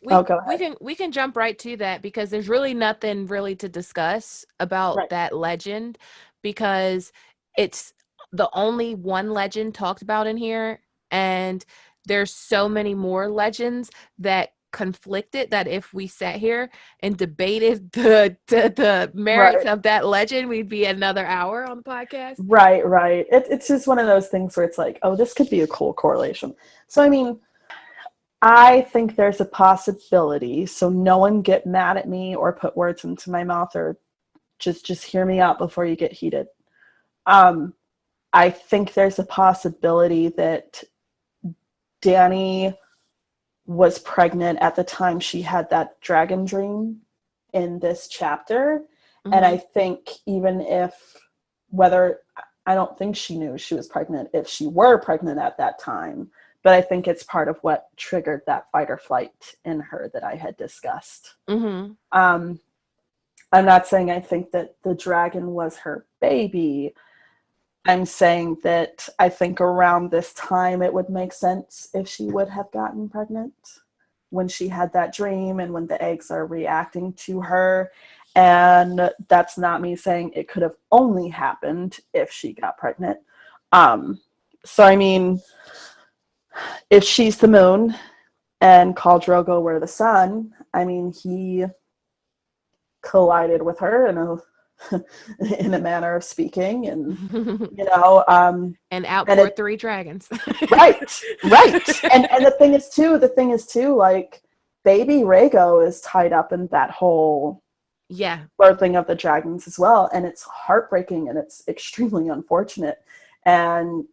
Go ahead. We can jump right to that, because there's really nothing really to discuss about that legend, because it's the only one legend talked about in here, and there's so many more legends that conflicted that if we sat here and debated the merits of that legend, we'd be another hour on the podcast. Right. It's just one of those things where it's like, oh, this could be a cool correlation. So I mean, I think there's a possibility, so no one get mad at me or put words into my mouth, or just hear me out before you get heated. I think there's a possibility that Dany was pregnant at the time she had that dragon dream in this chapter. Mm-hmm. And I think even if, I don't think she knew she was pregnant if she were pregnant at that time, but I think it's part of what triggered that fight or flight in her that I had discussed. Mm-hmm. I'm not saying I think that the dragon was her baby. I'm saying that I think around this time it would make sense if she would have gotten pregnant when she had that dream and when the eggs are reacting to her. And that's not me saying it could have only happened if she got pregnant. So, I mean, if she's the moon and Khal Drogo were the sun, I mean, he collided with her in a manner of speaking, and and outpoured 3 dragons. right. And the thing is too, like, baby Rhaego is tied up in that whole birthing of the dragons as well, and it's heartbreaking and it's extremely unfortunate. And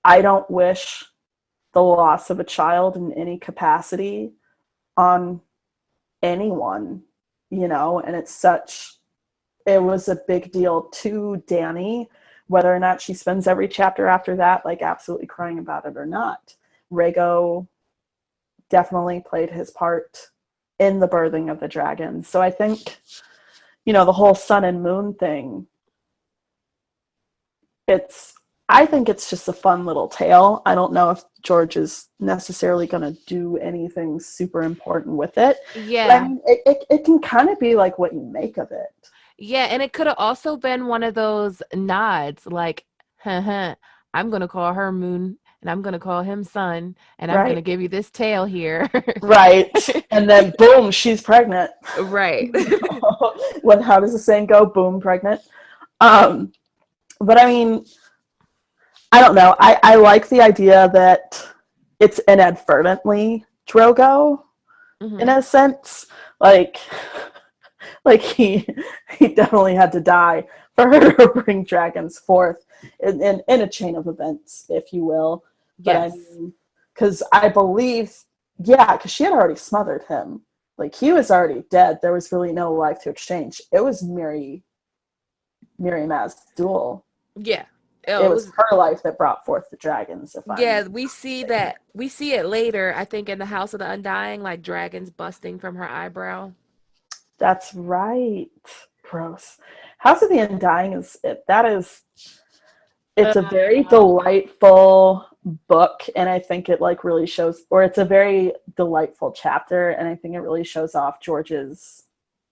I don't wish the loss of a child in any capacity on anyone, and it was a big deal to Dany, whether or not she spends every chapter after that, like, absolutely crying about it or not. Rhaego definitely played his part in the birthing of the dragons. So I think, the whole sun and moon thing, I think it's just a fun little tale. I don't know if George is necessarily going to do anything super important with it. Yeah. But I mean, it can kind of be like what you make of it. Yeah, and it could have also been one of those nods, like, I'm going to call her Moon, and I'm going to call him Sun, and I'm going to give you this tale here. Right. And then, boom, she's pregnant. Right. How does the saying go? Boom, pregnant. But I mean, I don't know. I like the idea that it's inadvertently Drogo, in a sense. Like he definitely had to die for her to bring dragons forth in a chain of events, if you will. But yes. I mean, because I believe, because she had already smothered him. Like, he was already dead. There was really no life to exchange. It was Miri Maz's duel. Yeah. It was her life that brought forth the dragons. We see it later, I think, in the House of the Undying, like dragons busting from her eyebrow. That's right. Gross. House of the Undying it's a very delightful book, and I think it like really shows, or it's a very delightful chapter, and I think it really shows off George's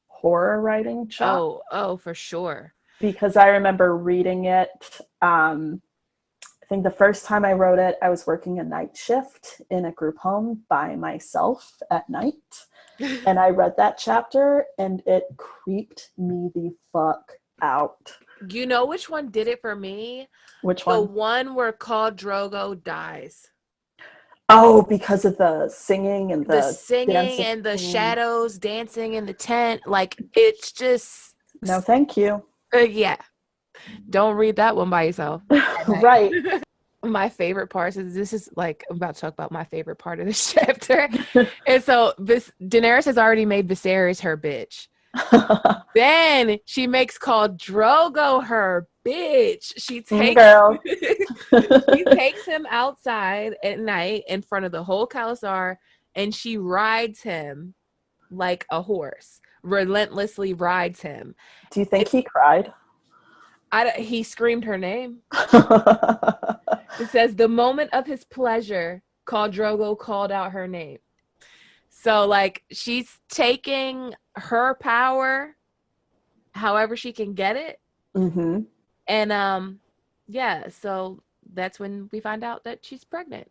horror writing chops. Oh, for sure. Because I remember reading it, I think the first time I wrote it, I was working a night shift in a group home by myself at night. And I read that chapter, and it creeped me the fuck out. You know which one did it for me? Which one? The one where Khal Drogo dies. Oh, because of the singing and the singing and the shadows dancing in the tent. Like, it's just... No, thank you. Yeah. Don't read that one by yourself. Right. My favorite parts this is like, I'm about to talk about my favorite part of this chapter. And so Daenerys has already made Viserys her bitch. Then she makes Khal Drogo her bitch. She takes him outside at night in front of the whole Khalasar and she rides him like a horse, relentlessly rides him. Do you think he cried? He screamed her name. It says, the moment of his pleasure, Khal Drogo called out her name. So, like, she's taking her power however she can get it. Mm-hmm. And, yeah, so that's when we find out that she's pregnant.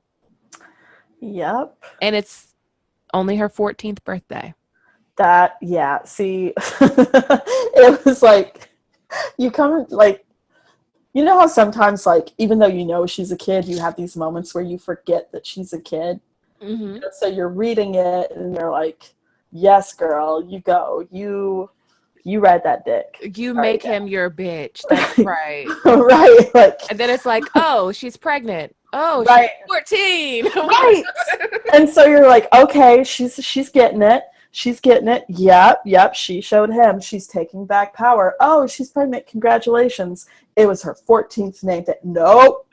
Yep. And it's only her 14th birthday. See, it was like, you come, like, you know how sometimes, like, even though you know she's a kid, you have these moments where you forget that she's a kid. Mm-hmm. So you're reading it and you're like, yes, girl, you go. You ride that dick. You make him your bitch. That's right. Right. Like, and then it's like, oh, she's pregnant. Oh, right. She's 14. Right. And so you're like, okay, she's getting it. She's getting it. Yep. She showed him. She's taking back power. Oh, she's pregnant. Congratulations. It was her 14th name. Nope.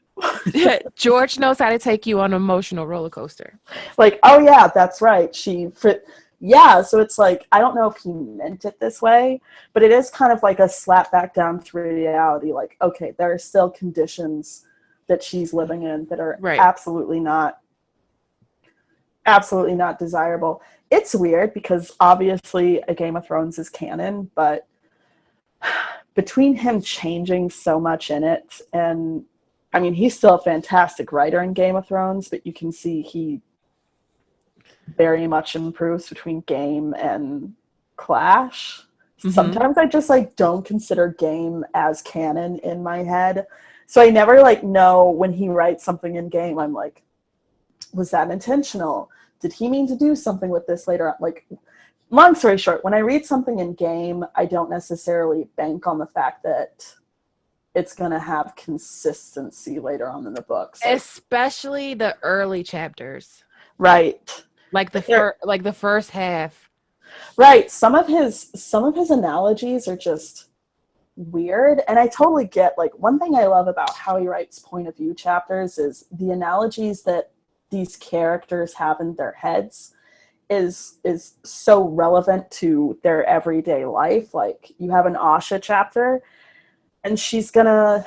George knows how to take you on an emotional roller coaster. Like, oh yeah, that's right. Yeah, so it's like, I don't know if he meant it this way, but it is kind of like a slap back down to reality. Like, okay, there are still conditions that she's living in that are absolutely not desirable. It's weird because obviously a Game of Thrones is canon, but between him changing so much in it, and I mean, he's still a fantastic writer in Game of Thrones, but you can see he very much improves between Game and Clash. Mm-hmm. Sometimes I just like don't consider Game as canon in my head. So I never like know when he writes something in Game, I'm like, was that intentional? Did he mean to do something with this later on? Like, long story short, when I read something in Game, I don't necessarily bank on the fact that it's going to have consistency later on in the books. Especially the early chapters. Right. Like the first half. Right. Some of his analogies are just weird, and I totally get, like, one thing I love about how he writes point of view chapters is the analogies that these characters have in their heads is so relevant to their everyday life. Like, you have an Asha chapter, and she's gonna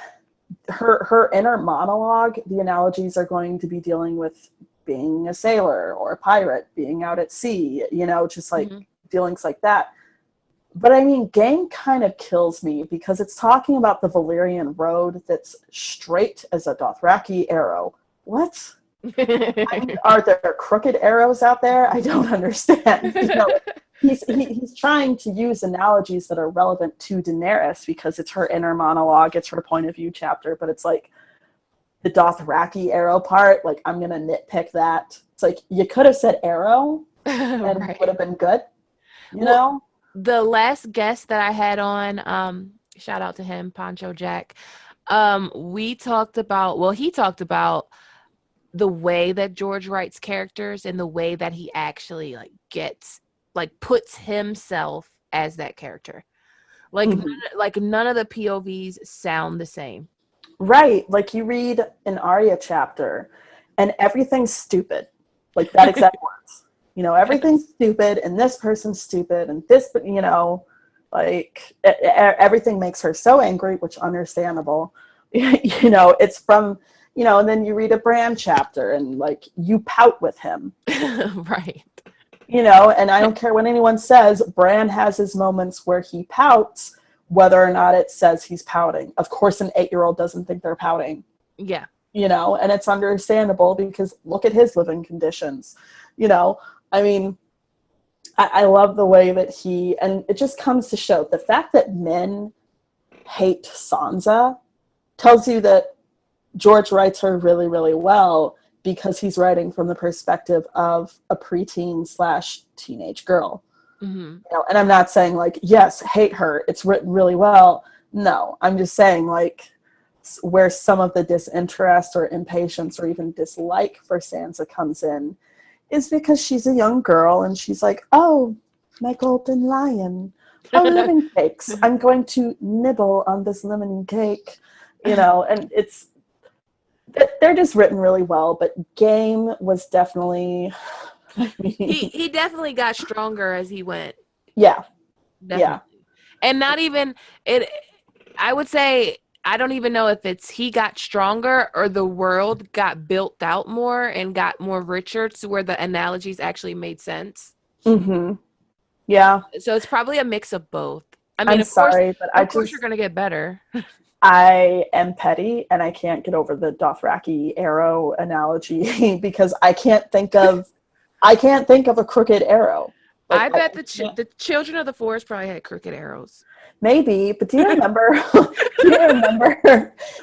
her inner monologue, the analogies are going to be dealing with being a sailor or a pirate, being out at sea, you know, just like feelings like that. But I mean, Game kind of kills me because it's talking about the Valyrian road that's straight as a Dothraki arrow. What? I mean, are there crooked arrows out there? I don't understand. You know, he's trying to use analogies that are relevant to Daenerys because it's her inner monologue, it's her point of view chapter, but it's like the Dothraki arrow part, like, I'm going to nitpick that. It's like, you could have said arrow and it would have been good, you know? The last guest that I had on, shout out to him, Poncho Jack, he talked about the way that George writes characters and the way that he actually puts himself as that character. Like, none of the POVs sound the same. Right. Like, you read an Arya chapter and everything's stupid. Like, that exact words. You know, everything's stupid and this person's stupid and this, but you know, like, everything makes her so angry, which understandable. You know, it's from, you know, and then you read a Bran chapter and like you pout with him. Right. You know, and I don't care what anyone says, Bran has his moments where he pouts, whether or not it says he's pouting. Of course, an 8-year-old doesn't think they're pouting. Yeah. You know, and it's understandable because look at his living conditions. You know, I mean, I love the way that and it just comes to show the fact that men hate Sansa tells you that George writes her really, really well because he's writing from the perspective of a preteen / teenage girl. Mm-hmm. You know, and I'm not saying like, yes, hate her, it's written really well. No, I'm just saying like where some of the disinterest or impatience or even dislike for Sansa comes in is because she's a young girl and she's like, oh, my golden lion. Oh, lemon cakes. I'm going to nibble on this lemon cake. You know, and they're just written really well, but Game was definitely, I mean, He definitely got stronger as he went. yeah. Definitely. Yeah. And not even it. I would say I don't even know if it's he got stronger or the world got built out more and got more richer to where the analogies actually made sense. Mm-hmm. Yeah. So it's probably a mix of both. I mean, I'm sorry, but of course, you're gonna get better. I am petty and I can't get over the Dothraki arrow analogy because I can't think of a crooked arrow. I bet the children of the forest probably had crooked arrows. Maybe, but do you remember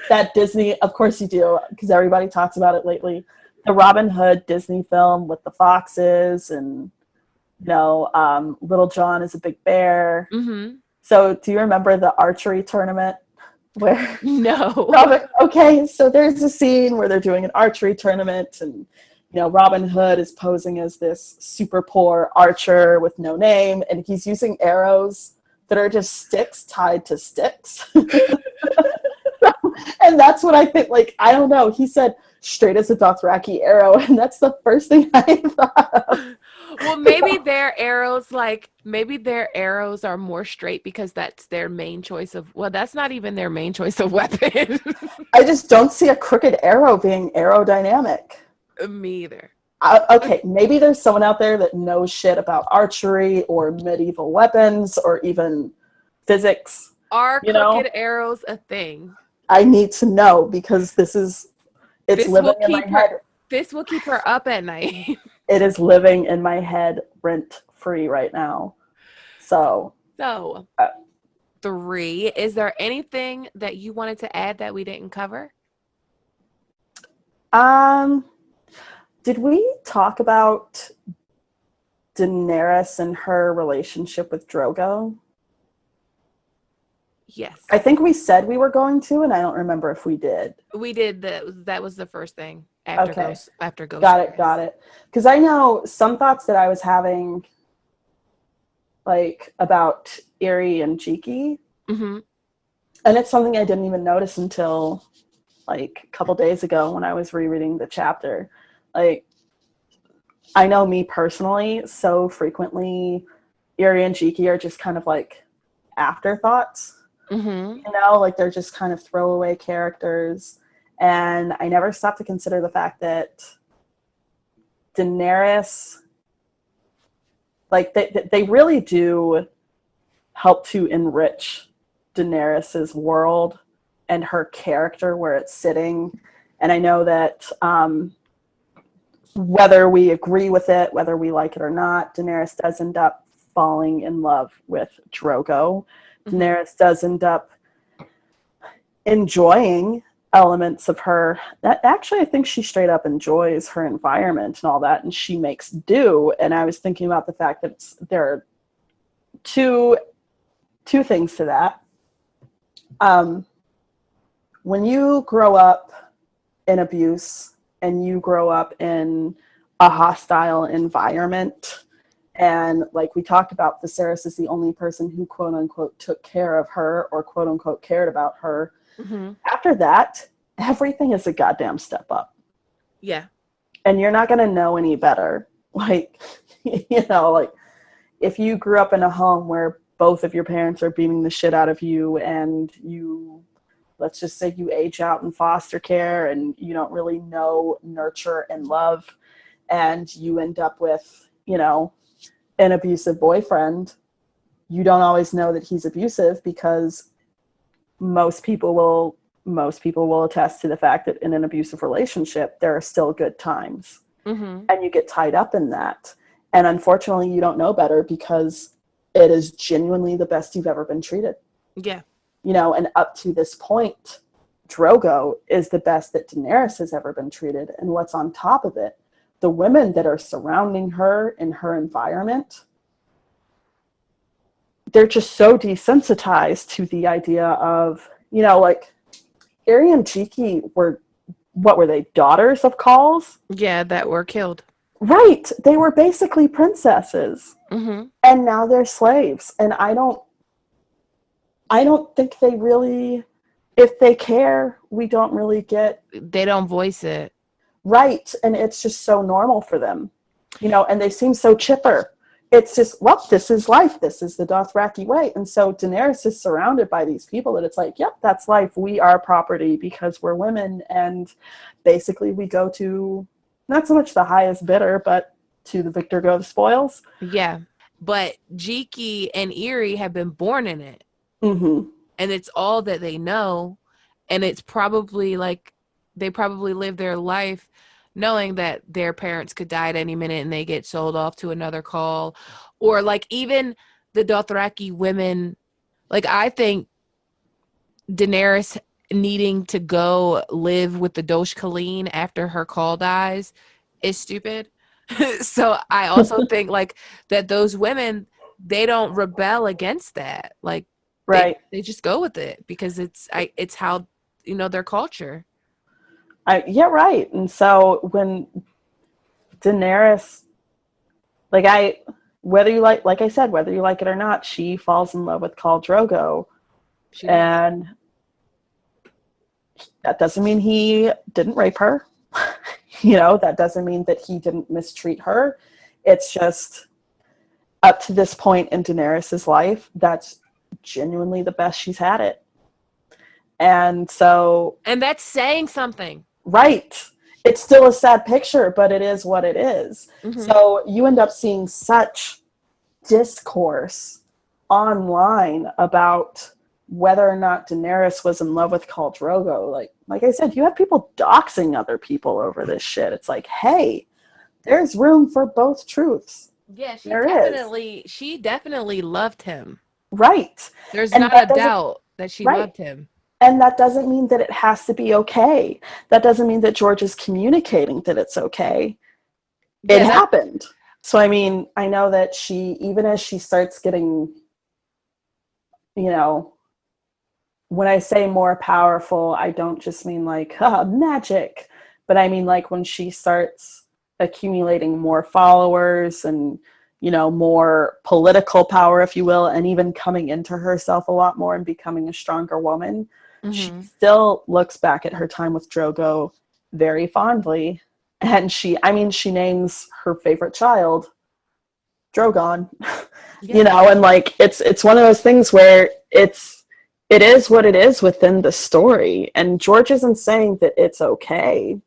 that Disney, of course you do, because everybody talks about it lately, the Robin Hood Disney film with the foxes and Little John is a big bear. Mm-hmm. So do you remember the archery tournament where No. okay, so there's a scene where they're doing an archery tournament and Robin Hood is posing as this super poor archer with no name and he's using arrows that are just sticks tied to sticks. And that's what I think, like, I don't know. He said straight as a Dothraki arrow, and that's the first thing I thought of. Well, maybe their arrows are more straight because that's their main choice of, well, that's not even their main choice of weapon. I just don't see a crooked arrow being aerodynamic. Me either. Okay, maybe there's someone out there that knows shit about archery or medieval weapons or even physics. Are crooked arrows a thing? I need to know because it's living in my head. This will keep her up at night. It is living in my head rent free right now. So 3. Is there anything that you wanted to add that we didn't cover? Did we talk about Daenerys and her relationship with Drogo? Yes. I think we said we were going to, and I don't remember if we did. We did. That was the first thing after Ghost. Got it. Because I know some thoughts that I was having, like, about Irri and Jiki. Mm-hmm. And it's something I didn't even notice until, like, a couple days ago when I was rereading the chapter. Like, I know me personally, so frequently Irri and Jiki are just kind of like afterthoughts. Mm-hmm. Like they're just kind of throwaway characters. And I never stopped to consider the fact that Daenerys, like they really do help to enrich Daenerys's world and her character where it's sitting. And I know that whether we agree with it, whether we like it or not, Daenerys does end up falling in love with Drogo. Mm-hmm. Daenerys does end up enjoying elements of her. That actually, I think she straight up enjoys her environment and all that, and she makes do. And I was thinking about the fact that there are two things to that. When you grow up in abuse and you grow up in a hostile environment, and like we talked about, Viserys is the only person who quote unquote took care of her or quote unquote cared about her. Mm-hmm. After that, everything is a goddamn step up. Yeah. And you're not going to know any better. Like, like if you grew up in a home where both of your parents are beating the shit out of you and you, let's just say you age out in foster care and you don't really know nurture and love, and you end up with, an abusive boyfriend, you don't always know that he's abusive because most people will attest to the fact that in an abusive relationship, there are still good times. Mm-hmm. And you get tied up in that. And unfortunately, you don't know better because it is genuinely the best you've ever been treated. Yeah. And up to this point, Drogo is the best that Daenerys has ever been treated. And what's on top of it, the women that are surrounding her in her environment, they're just so desensitized to the idea of, like, Irri and Jiki were they, daughters of Khals? Yeah, that were killed. Right. They were basically princesses. Mm-hmm. And now they're slaves. And I don't think they really, if they care, we don't really get. They don't voice it. Right. And it's just so normal for them. You know, and they seem so chipper. It's just, well, this is life. This is the Dothraki way. And so Daenerys is surrounded by these people that it's like, yep, that's life. We are property because we're women. And basically we go to not so much the highest bidder, but to the victor go the spoils. Yeah. But Jiki and Eerie have been born in it. Mm-hmm. And it's all that they know. And it's probably like, they probably live their life knowing that their parents could die at any minute and they get sold off to another call. Or like even the Dothraki women, like I think Daenerys needing to go live with the Dosh Khaleen after her call dies is stupid. So I also think like that those women, they don't rebel against that. Like right. They just go with it because it's how, you know, their culture. Yeah, right. And so when Daenerys, whether you like I said, whether you like it or not, she falls in love with Khal Drogo. And that doesn't mean he didn't rape her. You know, that doesn't mean that he didn't mistreat her. It's just up to this point in Daenerys' life, that's genuinely the best she's had it. And so... And that's saying something. Right. It's still a sad picture, but it is what it is. Mm-hmm. So you end up seeing such discourse online about whether or not Daenerys was in love with Khal Drogo. Like I said, you have people doxing other people over this shit. It's like, hey, there's room for both truths. Yeah, she definitely loved him. Right. There's not a doubt that she loved him. And that doesn't mean that it has to be okay. That doesn't mean that George is communicating that it's okay. It happened. So, I mean, I know that even as she starts getting, you know, when I say more powerful, I don't just mean like magic, but I mean like when she starts accumulating more followers and, you know, more political power, if you will, and even coming into herself a lot more and becoming a stronger woman. Mm-hmm. She still looks back at her time with Drogo very fondly. And she names her favorite child Drogon, you know, and like, it's one of those things where it is what it is within the story. And George isn't saying that it's okay.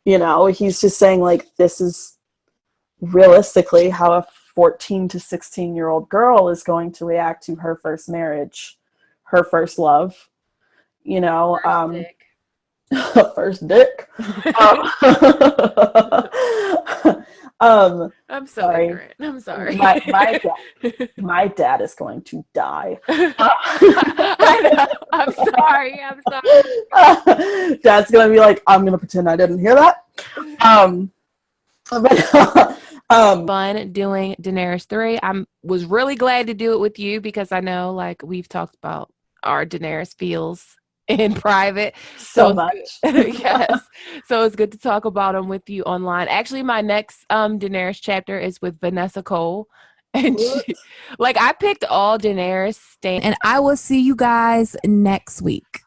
You know, he's just saying like, this is realistically how a 14 to 16-year-old girl is going to react to her first marriage, her first love, you know, first dick. I'm so ignorant. I'm sorry. My dad is going to die. I'm sorry. Dad's going to be like, I'm going to pretend I didn't hear that. Fun doing Daenerys 3. I was really glad to do it with you because I know like we've talked about our Daenerys feels in private so much. Yes, so it's good to talk about them with you online. Actually, my next Daenerys chapter is with Vanessa Cole, and I picked all Daenerys and I will see you guys next week.